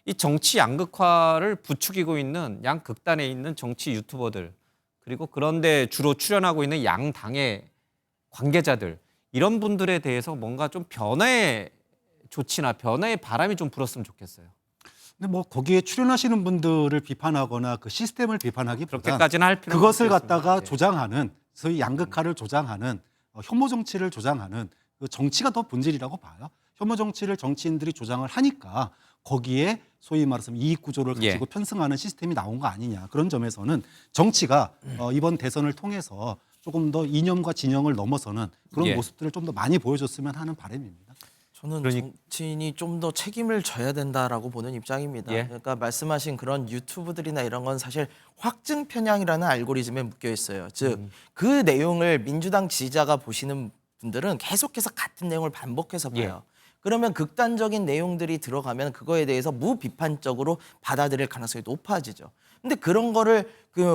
이 정치 양극화를 부추기고 있는 양 극단에 있는 정치 유튜버들 그리고 그런데 주로 출연하고 있는 양 당의 관계자들 이런 분들에 대해서 뭔가 좀 변화의 조치나 변화의 바람이 좀 불었으면 좋겠어요. 근데 뭐 거기에 출연하시는 분들을 비판하거나 그 시스템을 비판하기보다 그렇게까지는 할 필요는 그것을 없겠습니다. 갖다가 조장하는 소위 양극화를 조장하는 혐오 정치를 조장하는 그 정치가 더 본질이라고 봐요. 혐오 정치를 정치인들이 조장을 하니까 거기에 소위 말해서 이익 구조를 가지고 편승하는 시스템이 나온 거 아니냐. 그런 점에서는 정치가 이번 대선을 통해서 조금 더 이념과 진영을 넘어서는 그런 모습들을 좀 더 많이 보여줬으면 하는 바람입니다. 저는 정치인이 좀 더 책임을 져야 된다라고 보는 입장입니다. 그러니까 말씀하신 그런 유튜브들이나 이런 건 사실 확증 편향이라는 알고리즘에 묶여 있어요. 즉 그 내용을 민주당 지지자가 보시는 분들은 계속해서 같은 내용을 반복해서 봐요. 그러면 극단적인 내용들이 들어가면 그거에 대해서 무비판적으로 받아들일 가능성이 높아지죠. 근데 그런 거를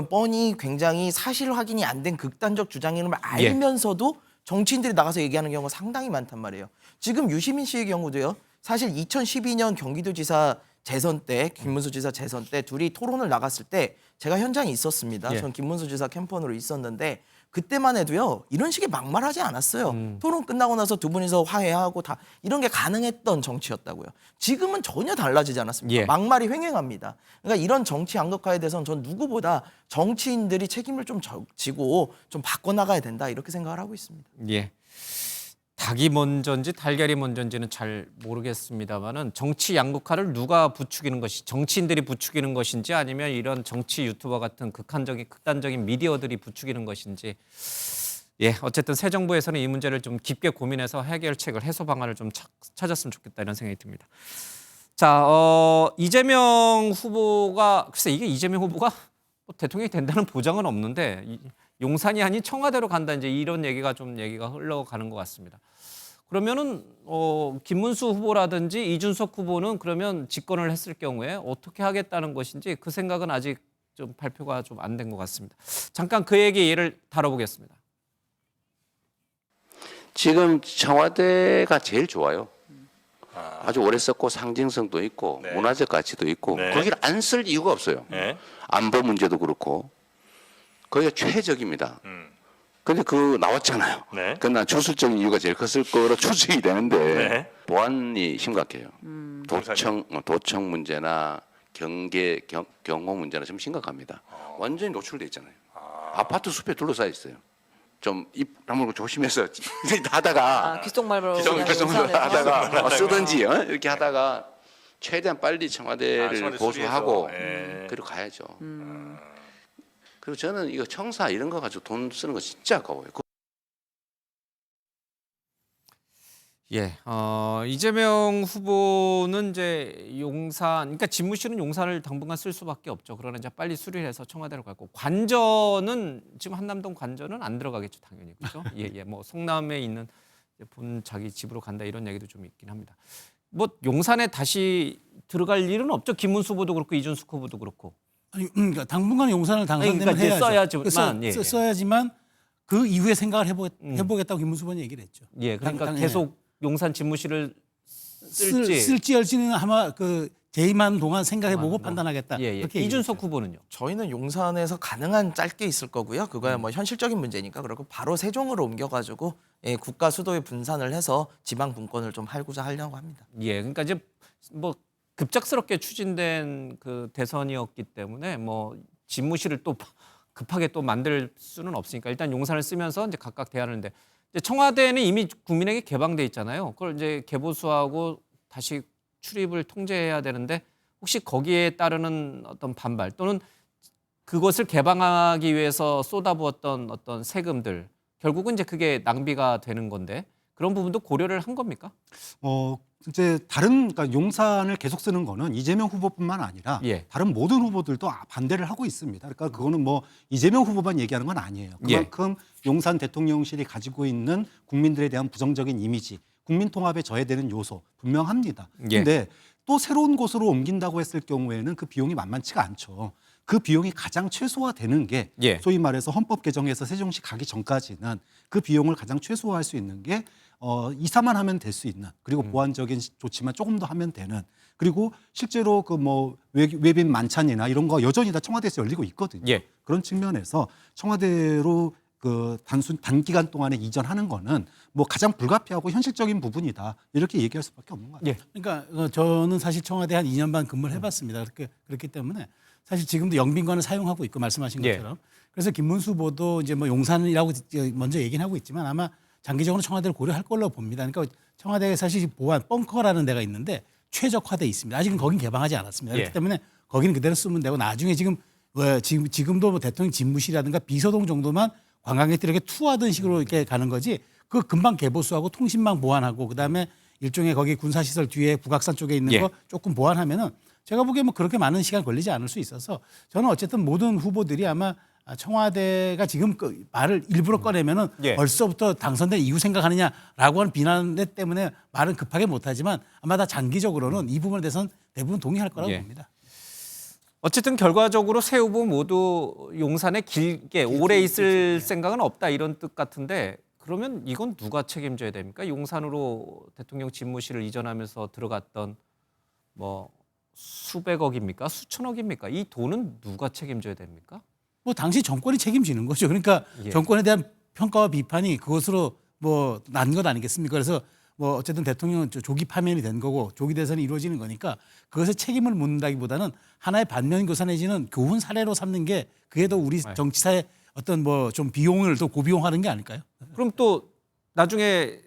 뻔히 굉장히 사실 확인이 안 된 극단적 주장임을 알면서도 정치인들이 나가서 얘기하는 경우가 상당히 많단 말이에요. 지금 유시민 씨의 경우도요. 사실 2012년 경기도지사 재선 때 김문수 지사 재선 때 둘이 토론을 나갔을 때 제가 현장에 있었습니다. 예. 전 김문수 지사 캠퍼로 있었는데 그때만 해도요 이런 식의 막말하지 않았어요. 토론 끝나고 나서 두 분이서 화해하고 다 이런 게 가능했던 정치였다고요. 지금은 전혀 달라지지 않았습니다. 예. 막말이 횡행합니다. 그러니까 이런 정치 양극화에 대해서는 전 누구보다 정치인들이 책임을 좀 지고 좀 바꿔나가야 된다 이렇게 생각을 하고 있습니다. 예. 닭이 먼저인지 달걀이 먼저인지는 잘 모르겠습니다만은 정치 양극화를 누가 부추기는 것이 정치인들이 부추기는 것인지 아니면 이런 정치 유튜버 같은 극단적인 미디어들이 부추기는 것인지 예 어쨌든 새 정부에서는 이 문제를 좀 깊게 고민해서 해결책을 해소 방안을 좀 찾았으면 좋겠다 이런 생각이 듭니다. 자 이재명 후보가 글쎄 이게 이재명 후보가 뭐 대통령이 된다는 보장은 없는데 용산이 아닌 청와대로 간다 이제 이런 얘기가 흘러가는 것 같습니다. 그러면은 김문수 후보라든지 이준석 후보는 그러면 집권을 했을 경우에 어떻게 하겠다는 것인지 그 생각은 아직 좀 발표가 좀 안 된 것 같습니다. 잠깐 그 얘기를 다뤄보겠습니다. 지금 청와대가 제일 좋아요. 아주 오래 썼고 상징성도 있고 문화적 가치도 있고 거기를 안 쓸 이유가 없어요. 안보 문제도 그렇고 거기가 최적입니다. 근데 그 나왔잖아요. 그난 추술적인 이유가 제일 컸을 거로 추측이 되는데 보안이 심각해요. 도청 문제나 경호 문제나 좀 심각합니다. 완전히 노출돼 있잖아요. 아파트 숲에 둘러싸여 있어요. 좀 입 다물고 조심해서 하다가 귓속말로 하다가 쓰든지 이렇게 하다가 최대한 빨리 청와대를 고수하고 그리고 가야죠. 그리고 저는 이거 청사 이런 거 가지고 돈 쓰는 거 진짜 아까워요. 예, 이재명 후보는 이제 용산, 그러니까 집무실은 용산을 당분간 쓸 수밖에 없죠. 그러나 이제 빨리 수리를 해서 청와대로 가고 관저는 지금 한남동 관저는 안 들어가겠죠, 당연히 그렇죠. 예, 뭐 성남에 있는 본 자기 집으로 간다 이런 얘기도 좀 있긴 합니다. 뭐 용산에 다시 들어갈 일은 없죠. 김문수 후보도 그렇고 이준석 후보도 그렇고. 아니, 그러니까 당분간 용산을 당선되면 그러니까 해야죠. 써야지만 써야지만 그 이후에 생각을 해보겠다고 김문수 후보는 얘기를 했죠. 예, 그러니까 계속 용산 집무실을 쓸지 할지는 아마 그 재임하는 동안 생각해보고 판단하겠다. 그렇게 이준석 후보는요? 저희는 용산에서 가능한 짧게 있을 거고요. 그거야 뭐 현실적인 문제니까 그렇고 바로 세종으로 옮겨가지고 국가 수도에 분산을 해서 지방 분권을 좀 하고자 하려고 합니다. 예, 그러니까 이제 뭐 급작스럽게 추진된 그 대선이었기 때문에 뭐 집무실을 또 급하게 또 만들 수는 없으니까 일단 용산을 쓰면서 이제 각각 대하는데 이제 청와대는 이미 국민에게 개방돼 있잖아요. 그걸 이제 개보수하고 다시 출입을 통제해야 되는데 혹시 거기에 따르는 어떤 반발 또는 그것을 개방하기 위해서 쏟아부었던 어떤 세금들 결국은 이제 그게 낭비가 되는 건데 그런 부분도 고려를 한 겁니까? 이제 그러니까 용산을 계속 쓰는 거는 이재명 후보뿐만 아니라 다른 모든 후보들도 반대를 하고 있습니다. 그러니까 그거는 뭐 이재명 후보만 얘기하는 건 아니에요. 그만큼 용산 대통령실이 가지고 있는 국민들에 대한 부정적인 이미지, 국민 통합에 저해되는 요소 분명합니다. 그런데 또 새로운 곳으로 옮긴다고 했을 경우에는 그 비용이 만만치가 않죠. 그 비용이 가장 최소화되는 게 소위 말해서 헌법 개정에서 세종시 가기 전까지는 그 비용을 가장 최소화할 수 있는 게 이사만 하면 될 수 있는 그리고 보완적인 조치만 조금 더 하면 되는 그리고 실제로 그 뭐 외빈 만찬이나 이런 거 여전히 다 청와대에서 열리고 있거든요. 그런 측면에서 청와대로 그 단기간 동안에 이전하는 거는 뭐 가장 불가피하고 현실적인 부분이다 이렇게 얘기할 수밖에 없는 거 같아요. 그러니까 저는 사실 청와대 한 2년 반 근무를 해봤습니다. 그렇기 때문에 사실 지금도 영빈관을 사용하고 있고 말씀하신 것처럼 그래서 김문수 후보도 이제 뭐 용산이라고 먼저 얘기는 하고 있지만 아마 장기적으로 청와대를 고려할 걸로 봅니다. 그러니까 청와대에 사실 보안 벙커라는 데가 있는데 최적화돼 있습니다. 아직은 거긴 개방하지 않았습니다. 그렇기 때문에 거기는 그대로 쓰면 되고 나중에 지금도 뭐 대통령 집무실이라든가 비서동 정도만 관광객들에게 투어하던 식으로 이렇게 가는 거지. 그 금방 개보수하고 통신망 보완하고 그다음에 일종의 거기 군사시설 뒤에 북악산 쪽에 있는 거 조금 보완하면은 제가 보기에 뭐 그렇게 많은 시간 걸리지 않을 수 있어서 저는 어쨌든 모든 후보들이 아마 청와대가 지금 그 말을 일부러 꺼내면은 벌써부터 당선된 이후 생각하느냐라고 하는 비난 때문에 말은 급하게 못하지만 아마 다 장기적으로는 이 부분에 대해서는 대부분 동의할 거라고 봅니다. 어쨌든 결과적으로 세 후보 모두 용산에 길게 오래 있을 생각은 없다 이런 뜻 같은데 그러면 이건 누가 책임져야 됩니까? 용산으로 대통령 집무실을 이전하면서 들어갔던 뭐 수백억입니까? 수천억입니까? 이 돈은 누가 책임져야 됩니까? 뭐 당시 정권이 책임지는 거죠. 그러니까 예. 정권에 대한 평가와 비판이 그것으로 뭐 난 것 아니겠습니까? 그래서 뭐 어쨌든 대통령은 조기 파면이 된 거고 조기 대선이 이루어지는 거니까 그것에 책임을 묻는다기보다는 하나의 반면교사 내지는 교훈 사례로 삼는 게 그게 더 우리 정치사의 어떤 뭐 좀 비용을 더 고비용하는 게 아닐까요? 그럼 또 나중에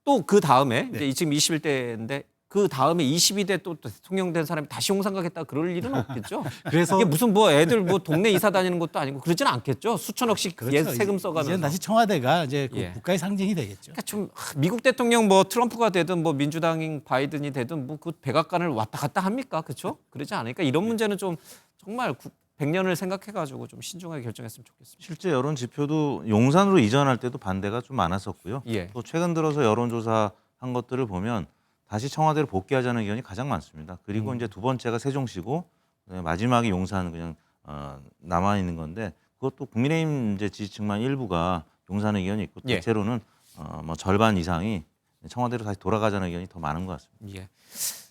또 그 다음에 이제 지금 21대인데 그 다음에 22대 또 대통령 된 사람이 다시 홍상 가겠다 그럴 일은 없겠죠. 그래서 이게 무슨 뭐 애들 뭐 동네 이사 다니는 것도 아니고 그러지는 않겠죠. 수천억씩 세금 써가면서. 이제 다시 청와대가 이제 그 예. 국가의 상징이 되겠죠. 그러니까 좀 미국 대통령 뭐 트럼프가 되든 뭐 민주당인 바이든이 되든 뭐 그 백악관을 왔다 갔다 합니까? 그렇죠? 그러지 않으니까 이런 문제는 좀 정말 100년을 생각해가지고 좀 신중하게 결정했으면 좋겠습니다. 실제 여론 지표도 용산으로 이전할 때도 반대가 좀 많았었고요. 예. 또 최근 들어서 여론조사 한 것들을 보면 다시 청와대로 복귀하자는 의견이 가장 많습니다. 그리고 이제 두 번째가 세종시고 마지막에 용산 그냥 남아 있는 건데 그것도 국민의힘 이제 지지층만 일부가 용산 의견이 있고 예. 대체로는 뭐 절반 이상이 청와대로 다시 돌아가자는 의견이 더 많은 것 같습니다. 예.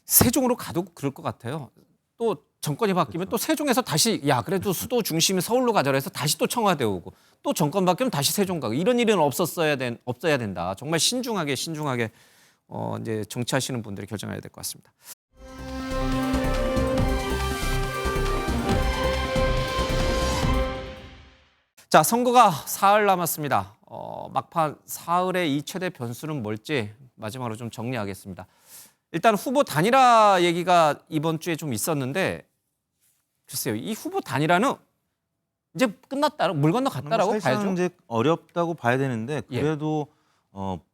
세종으로 가도 그럴 것 같아요. 또 정권이 바뀌면 또 세종에서 다시 야 그래도 수도 중심이 서울로 가자 해서 다시 또 청와대 오고 또 정권 바뀌면 다시 세종 가고 이런 일은 없어야 된다. 정말 신중하게 이제 정치하시는 분들이 결정해야 될 것 같습니다. 자, 선거가 사흘 남았습니다. 막판 사흘의 이 최대 변수는 뭘지 마지막으로 좀 정리하겠습니다. 일단 후보 단일화 얘기가 이번 주에 좀 있었는데 글쎄요, 이 후보 단일화는 이제 끝났다, 물 건너갔다라고 사실상 봐야죠. 이제 어렵다고 봐야 되는데 그래도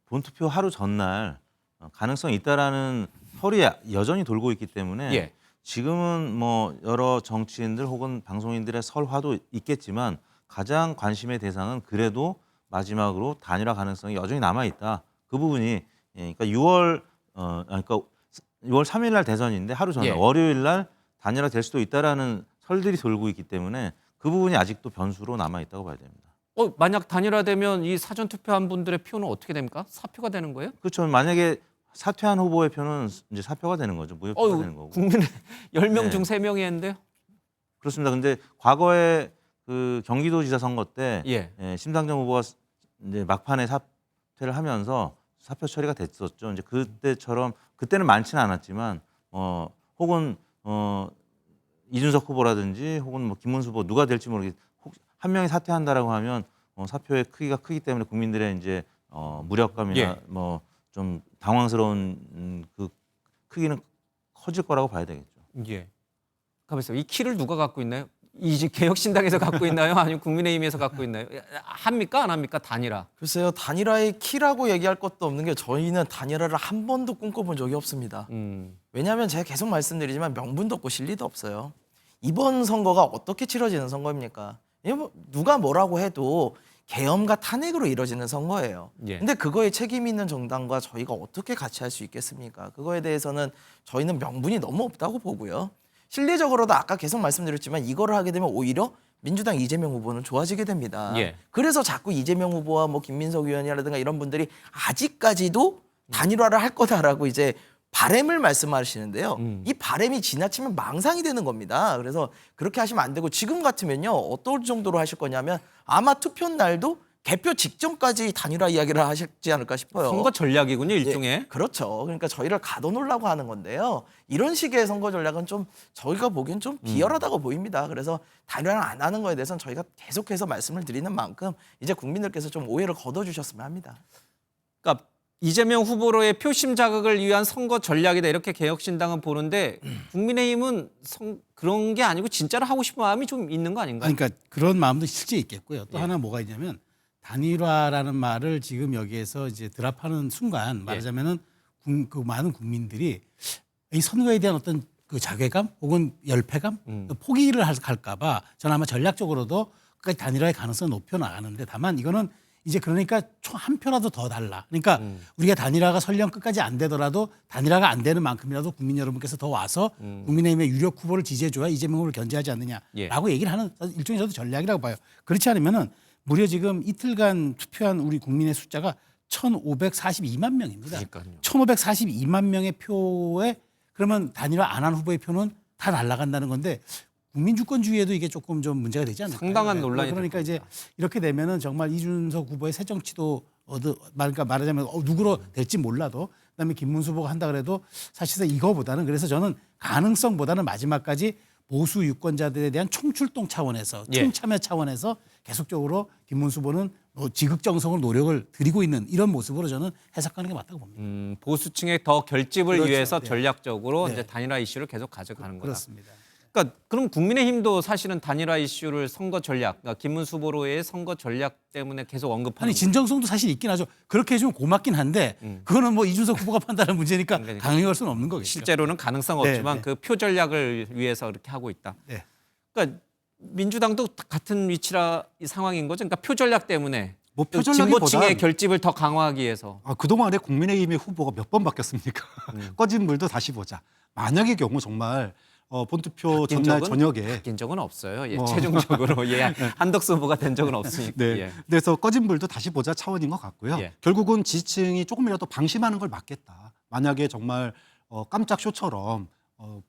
본투표 하루 전날 가능성이 있다라는 설이 여전히 돌고 있기 때문에 예. 지금은 뭐 여러 정치인들 혹은 방송인들의 설화도 있겠지만 가장 관심의 대상은 그래도 마지막으로 단일화 가능성이 여전히 남아 있다. 그 부분이 그러니까 6월 3일 날 대선인데 하루 전날 예. 월요일 날 단일화 될 수도 있다라는 설들이 돌고 있기 때문에 그 부분이 아직도 변수로 남아 있다고 봐야 됩니다. 만약 단일화되면 이 사전 투표한 분들의 표는 어떻게 됩니까? 사표가 되는 거예요? 그렇죠. 만약에 사퇴한 후보의 표는 이제 사표가 되는 거죠. 무효표가 되는 거고. 국민의 10명 네. 중 3명이 했는데요. 그렇습니다. 근데 과거에 그 경기도지사 선거 때 예. 심상정 후보가 이제 막판에 사퇴를 하면서 사표 처리가 됐었죠. 이제 그때처럼 그때는 많지는 않았지만 혹은 이준석 후보라든지 혹은 뭐 김문수 후보 누가 될지 모르겠. 한 명이 사퇴한다라고 하면 사표의 크기가 크기 때문에 국민들의 이제 무력감이나 예. 뭐 좀 당황스러운 그 크기는 커질 거라고 봐야 되겠죠. 예. 가만있어. 이 키를 누가 갖고 있나요? 이 개혁신당에서 갖고 있나요? 아니면 국민의힘에서 갖고 있나요? 합니까? 안 합니까? 단일화. 글쎄요, 단일화의 키라고 얘기할 것도 없는 게 저희는 단일화를 한 번도 꿈꿔본 적이 없습니다. 왜냐하면 제가 계속 말씀드리지만 명분도 없고 실리도 없어요. 이번 선거가 어떻게 치러지는 선거입니까? 누가 뭐라고 해도 계엄과 탄핵으로 이뤄지는 선거예요. 예. 근데 그거에 책임 있는 정당과 저희가 어떻게 같이 할 수 있겠습니까? 그거에 대해서는 저희는 명분이 너무 없다고 보고요. 실리적으로도 아까 계속 말씀드렸지만 이거를 하게 되면 오히려 민주당 이재명 후보는 좋아지게 됩니다. 예. 그래서 자꾸 이재명 후보와 뭐 김민석 의원이라든가 이런 분들이 아직까지도 단일화를 할 거다라고 이제 바램을 말씀하시는데요. 이 바램이 지나치면 망상이 되는 겁니다. 그래서 그렇게 하시면 안 되고 지금 같으면요. 어떨 정도로 하실 거냐면 아마 투표 날도 개표 직전까지 단일화 이야기를 하실지 않을까 싶어요. 선거 전략이군요, 일종의. 예, 그렇죠. 그러니까 저희를 가둬놓으려고 하는 건데요. 이런 식의 선거 전략은 좀 저희가 보기엔 좀 비열하다고 보입니다. 그래서 단일화를 안 하는 거에 대해서는 저희가 계속해서 말씀을 드리는 만큼 이제 국민들께서 좀 오해를 걷어주셨으면 합니다. 그러니까 이재명 후보로의 표심 자극을 위한 선거 전략이다 이렇게 개혁신당은 보는데 국민의힘은 그런 게 아니고 진짜로 하고 싶은 마음이 좀 있는 거 아닌가요? 그러니까 그런 마음도 실제 있겠고요. 또 하나 뭐가 있냐면 단일화라는 말을 지금 여기에서 이제 드랍하는 순간 말하자면은 그 많은 국민들이 이 선거에 대한 어떤 그 자괴감 혹은 열패감 포기를 할까봐 저는 아마 전략적으로도 끝까지 단일화의 가능성을 높여 나가는데 다만 이거는 이제 그러니까 한 표라도 더 달라. 그러니까 우리가 단일화가 설령 끝까지 안 되더라도 단일화가 안 되는 만큼이라도 국민 여러분께서 더 와서 국민의힘의 유력 후보를 지지해줘야 이재명 후보를 견제하지 않느냐라고 얘기를 하는 일종의 저도 전략이라고 봐요. 그렇지 않으면은 무려 지금 이틀간 투표한 우리 국민의 숫자가 1,542만 명입니다. 그러니까요. 1,542만 명의 표에 그러면 단일화 안 한 후보의 표는 다 날아간다는 건데 국민주권주의에도 이게 조금 좀 문제가 되지 않을까요? 상당한 논란이 그러니까 이제 이렇게 되면은 정말 이준석 후보의 새 정치도 그러니까 말하자면 누구로 될지 몰라도 그다음에 김문수 후보가 한다 그래도 사실상 이거보다는 그래서 저는 가능성보다는 마지막까지 보수 유권자들에 대한 총출동 차원에서 총참여 차원에서 계속적으로 김문수 후보는 뭐 지극정성으로 노력을 들이고 있는 이런 모습으로 저는 해석하는 게 맞다고 봅니다. 보수층의 더 결집을 그렇죠. 위해서 네. 전략적으로 네. 이제 단일화 이슈를 계속 가져가는 거다. 그렇습니다. 그러니까 그럼 국민의힘도 사실은 단일화 이슈를 선거 전략, 그러니까 김문수 후보로의 선거 전략 때문에 계속 언급하는 아니 진정성도 사실 있긴 하죠. 그렇게 해주면 고맙긴 한데 그거는 뭐 이준석 후보가 판단하는 문제니까 강요할 수는 없는 거겠죠. 실제로는 가능성 네, 없지만 네. 그 표 전략을 위해서 이렇게 하고 있다. 네. 그러니까 민주당도 같은 위치라 이 상황인 거죠. 그러니까 표 전략 때문에 뭐 표전략보다 진보층의 결집을 더 강화하기 위해서. 그동안에 국민의힘의 후보가 몇 번 바뀌었습니까? 꺼진 불도 다시 보자. 만약의 경우 정말 본투표 전날 저녁에 바뀐 적은 없어요. 예, 뭐. 최종적으로 한덕수 후보가 된 적은 없으니까. 네. 예. 그래서 꺼진 불도 다시 보자 차원인 것 같고요. 예. 결국은 지지층이 조금이라도 방심하는 걸 막겠다. 만약에 정말 깜짝 쇼처럼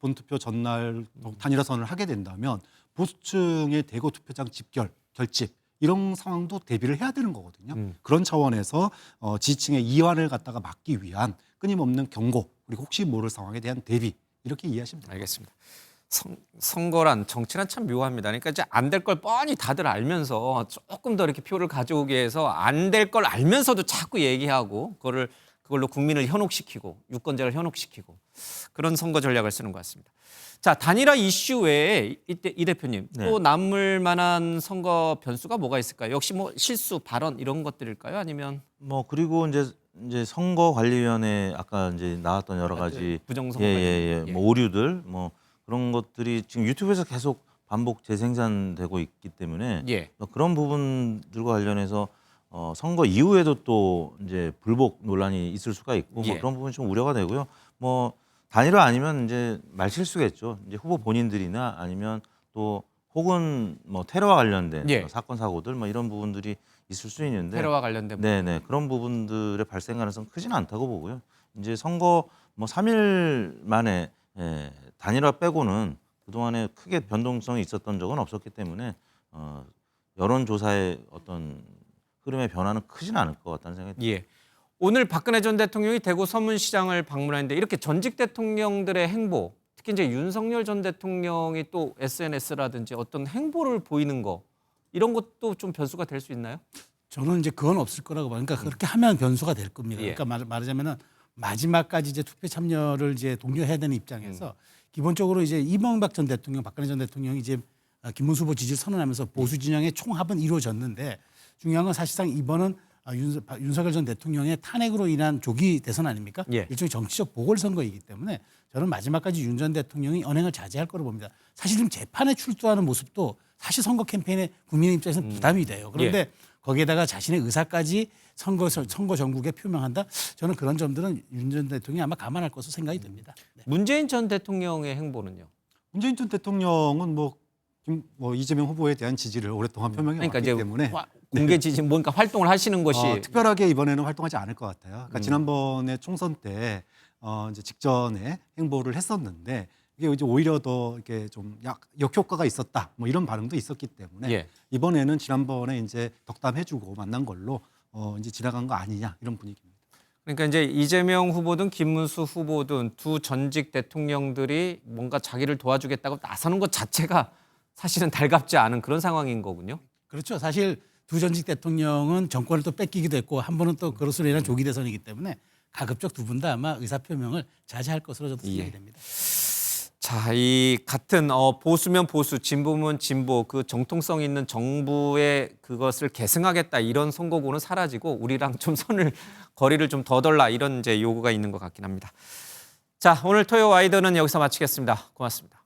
본투표 전날 단일화 선언을 하게 된다면 보수층의 대거 투표장 집결, 결집 이런 상황도 대비를 해야 되는 거거든요. 그런 차원에서 지지층의 이완을 갖다가 막기 위한 끊임없는 경고 그리고 혹시 모를 상황에 대한 대비 이렇게 이해하시면 됩니다. 알겠습니다. 선거란 정치란 참 묘합니다. 그러니까 이제 안 될 걸 뻔히 다들 알면서 조금 더 이렇게 표를 가져오기 위해서 안 될 걸 알면서도 자꾸 얘기하고 그걸로 국민을 현혹시키고 유권자를 현혹시키고 그런 선거 전략을 쓰는 것 같습니다. 자, 단일화 이슈 외에 이 대표님 또 남을 만한 선거 변수가 뭐가 있을까요? 역시 뭐 실수 발언 이런 것들일까요? 아니면 뭐 그리고 이제 선거관리위원회 아까 이제 나왔던 여러 가지 부정선거 뭐 오류들 뭐 그런 것들이 지금 유튜브에서 계속 반복 재생산되고 있기 때문에 그런 부분들과 관련해서 선거 이후에도 또 이제 불복 논란이 있을 수가 있고 뭐 그런 부분이 좀 우려가 되고요. 뭐 단일화 아니면 이제 말실수겠죠. 이제 후보 본인들이나 아니면 또 혹은 뭐 테러와 관련된 사건 사고들 뭐 이런 부분들이 있을 수 있는데 테러와 관련된 네네 그런 부분들의 발생 가능성 크지는 않다고 보고요. 이제 선거 뭐 3일 만에 단일화 빼고는 그동안에 크게 변동성이 있었던 적은 없었기 때문에 여론조사의 어떤 흐름의 변화는 크지는 않을 것 같다는 생각이 듭니다. 예. 오늘 박근혜 전 대통령이 대구 서문시장을 방문했는데 이렇게 전직 대통령들의 행보, 특히 이제 윤석열 전 대통령이 또 SNS라든지 어떤 행보를 보이는 거 이런 것도 좀 변수가 될 수 있나요? 저는 이제 그건 없을 거라고 봐요. 그러니까 그렇게 하면 변수가 될 겁니다. 그러니까 말하자면은 마지막까지 이제 투표 참여를 이제 독려해야 되는 입장에서 기본적으로 이제 이명박 전 대통령, 박근혜 전 대통령이 이제 김문수 후보 지지를 선언하면서 보수 진영의 총합은 이루어졌는데 중요한 건 사실상 이번은 윤석열 전 대통령의 탄핵으로 인한 조기 대선 아닙니까? 일종의 정치적 보궐선거이기 때문에 저는 마지막까지 윤 전 대통령이 언행을 자제할 거로 봅니다. 사실 지금 재판에 출두하는 모습도 사실 선거 캠페인에 국민의 입장에서는 부담이 돼요. 그런데 거기에다가 자신의 의사까지 선거 전국에 표명한다? 저는 그런 점들은 윤 전 대통령이 아마 감안할 것으로 생각이 듭니다. 문재인 전 대통령의 행보는요? 문재인 전 대통령은 뭐 이재명 후보에 대한 지지를 오랫동안 표명해 왔기 때문에 공개 지지 뭔가 활동을 하시는 것이 특별하게 이번에는 활동하지 않을 것 같아요. 그러니까 지난번에 총선 때 이제 직전에 행보를 했었는데 이게 이제 오히려 더 이렇게 좀 역효과가 있었다. 뭐 이런 반응도 있었기 때문에 이번에는 지난번에 이제 덕담해주고 만난 걸로 이제 지나간 거 아니냐 이런 분위기입니다. 그러니까 이제 이재명 후보든 김문수 후보든 두 전직 대통령들이 뭔가 자기를 도와주겠다고 나서는 것 자체가 사실은 달갑지 않은 그런 상황인 거군요. 그렇죠. 사실 두 전직 대통령은 정권을 또 뺏기기도 했고 한 번은 또 그것으로 인한 조기 대선이기 때문에 가급적 두 분 다 아마 의사표명을 자제할 것으로 저도 생각이 됩니다. 자, 이 같은 보수면 보수, 진보면 진보 그 정통성 있는 정부의 그것을 계승하겠다 이런 선거구는 사라지고 우리랑 좀 거리를 좀 더 덜라 이런 이제 요구가 있는 것 같긴 합니다. 자, 오늘 토요 와이드는 여기서 마치겠습니다. 고맙습니다.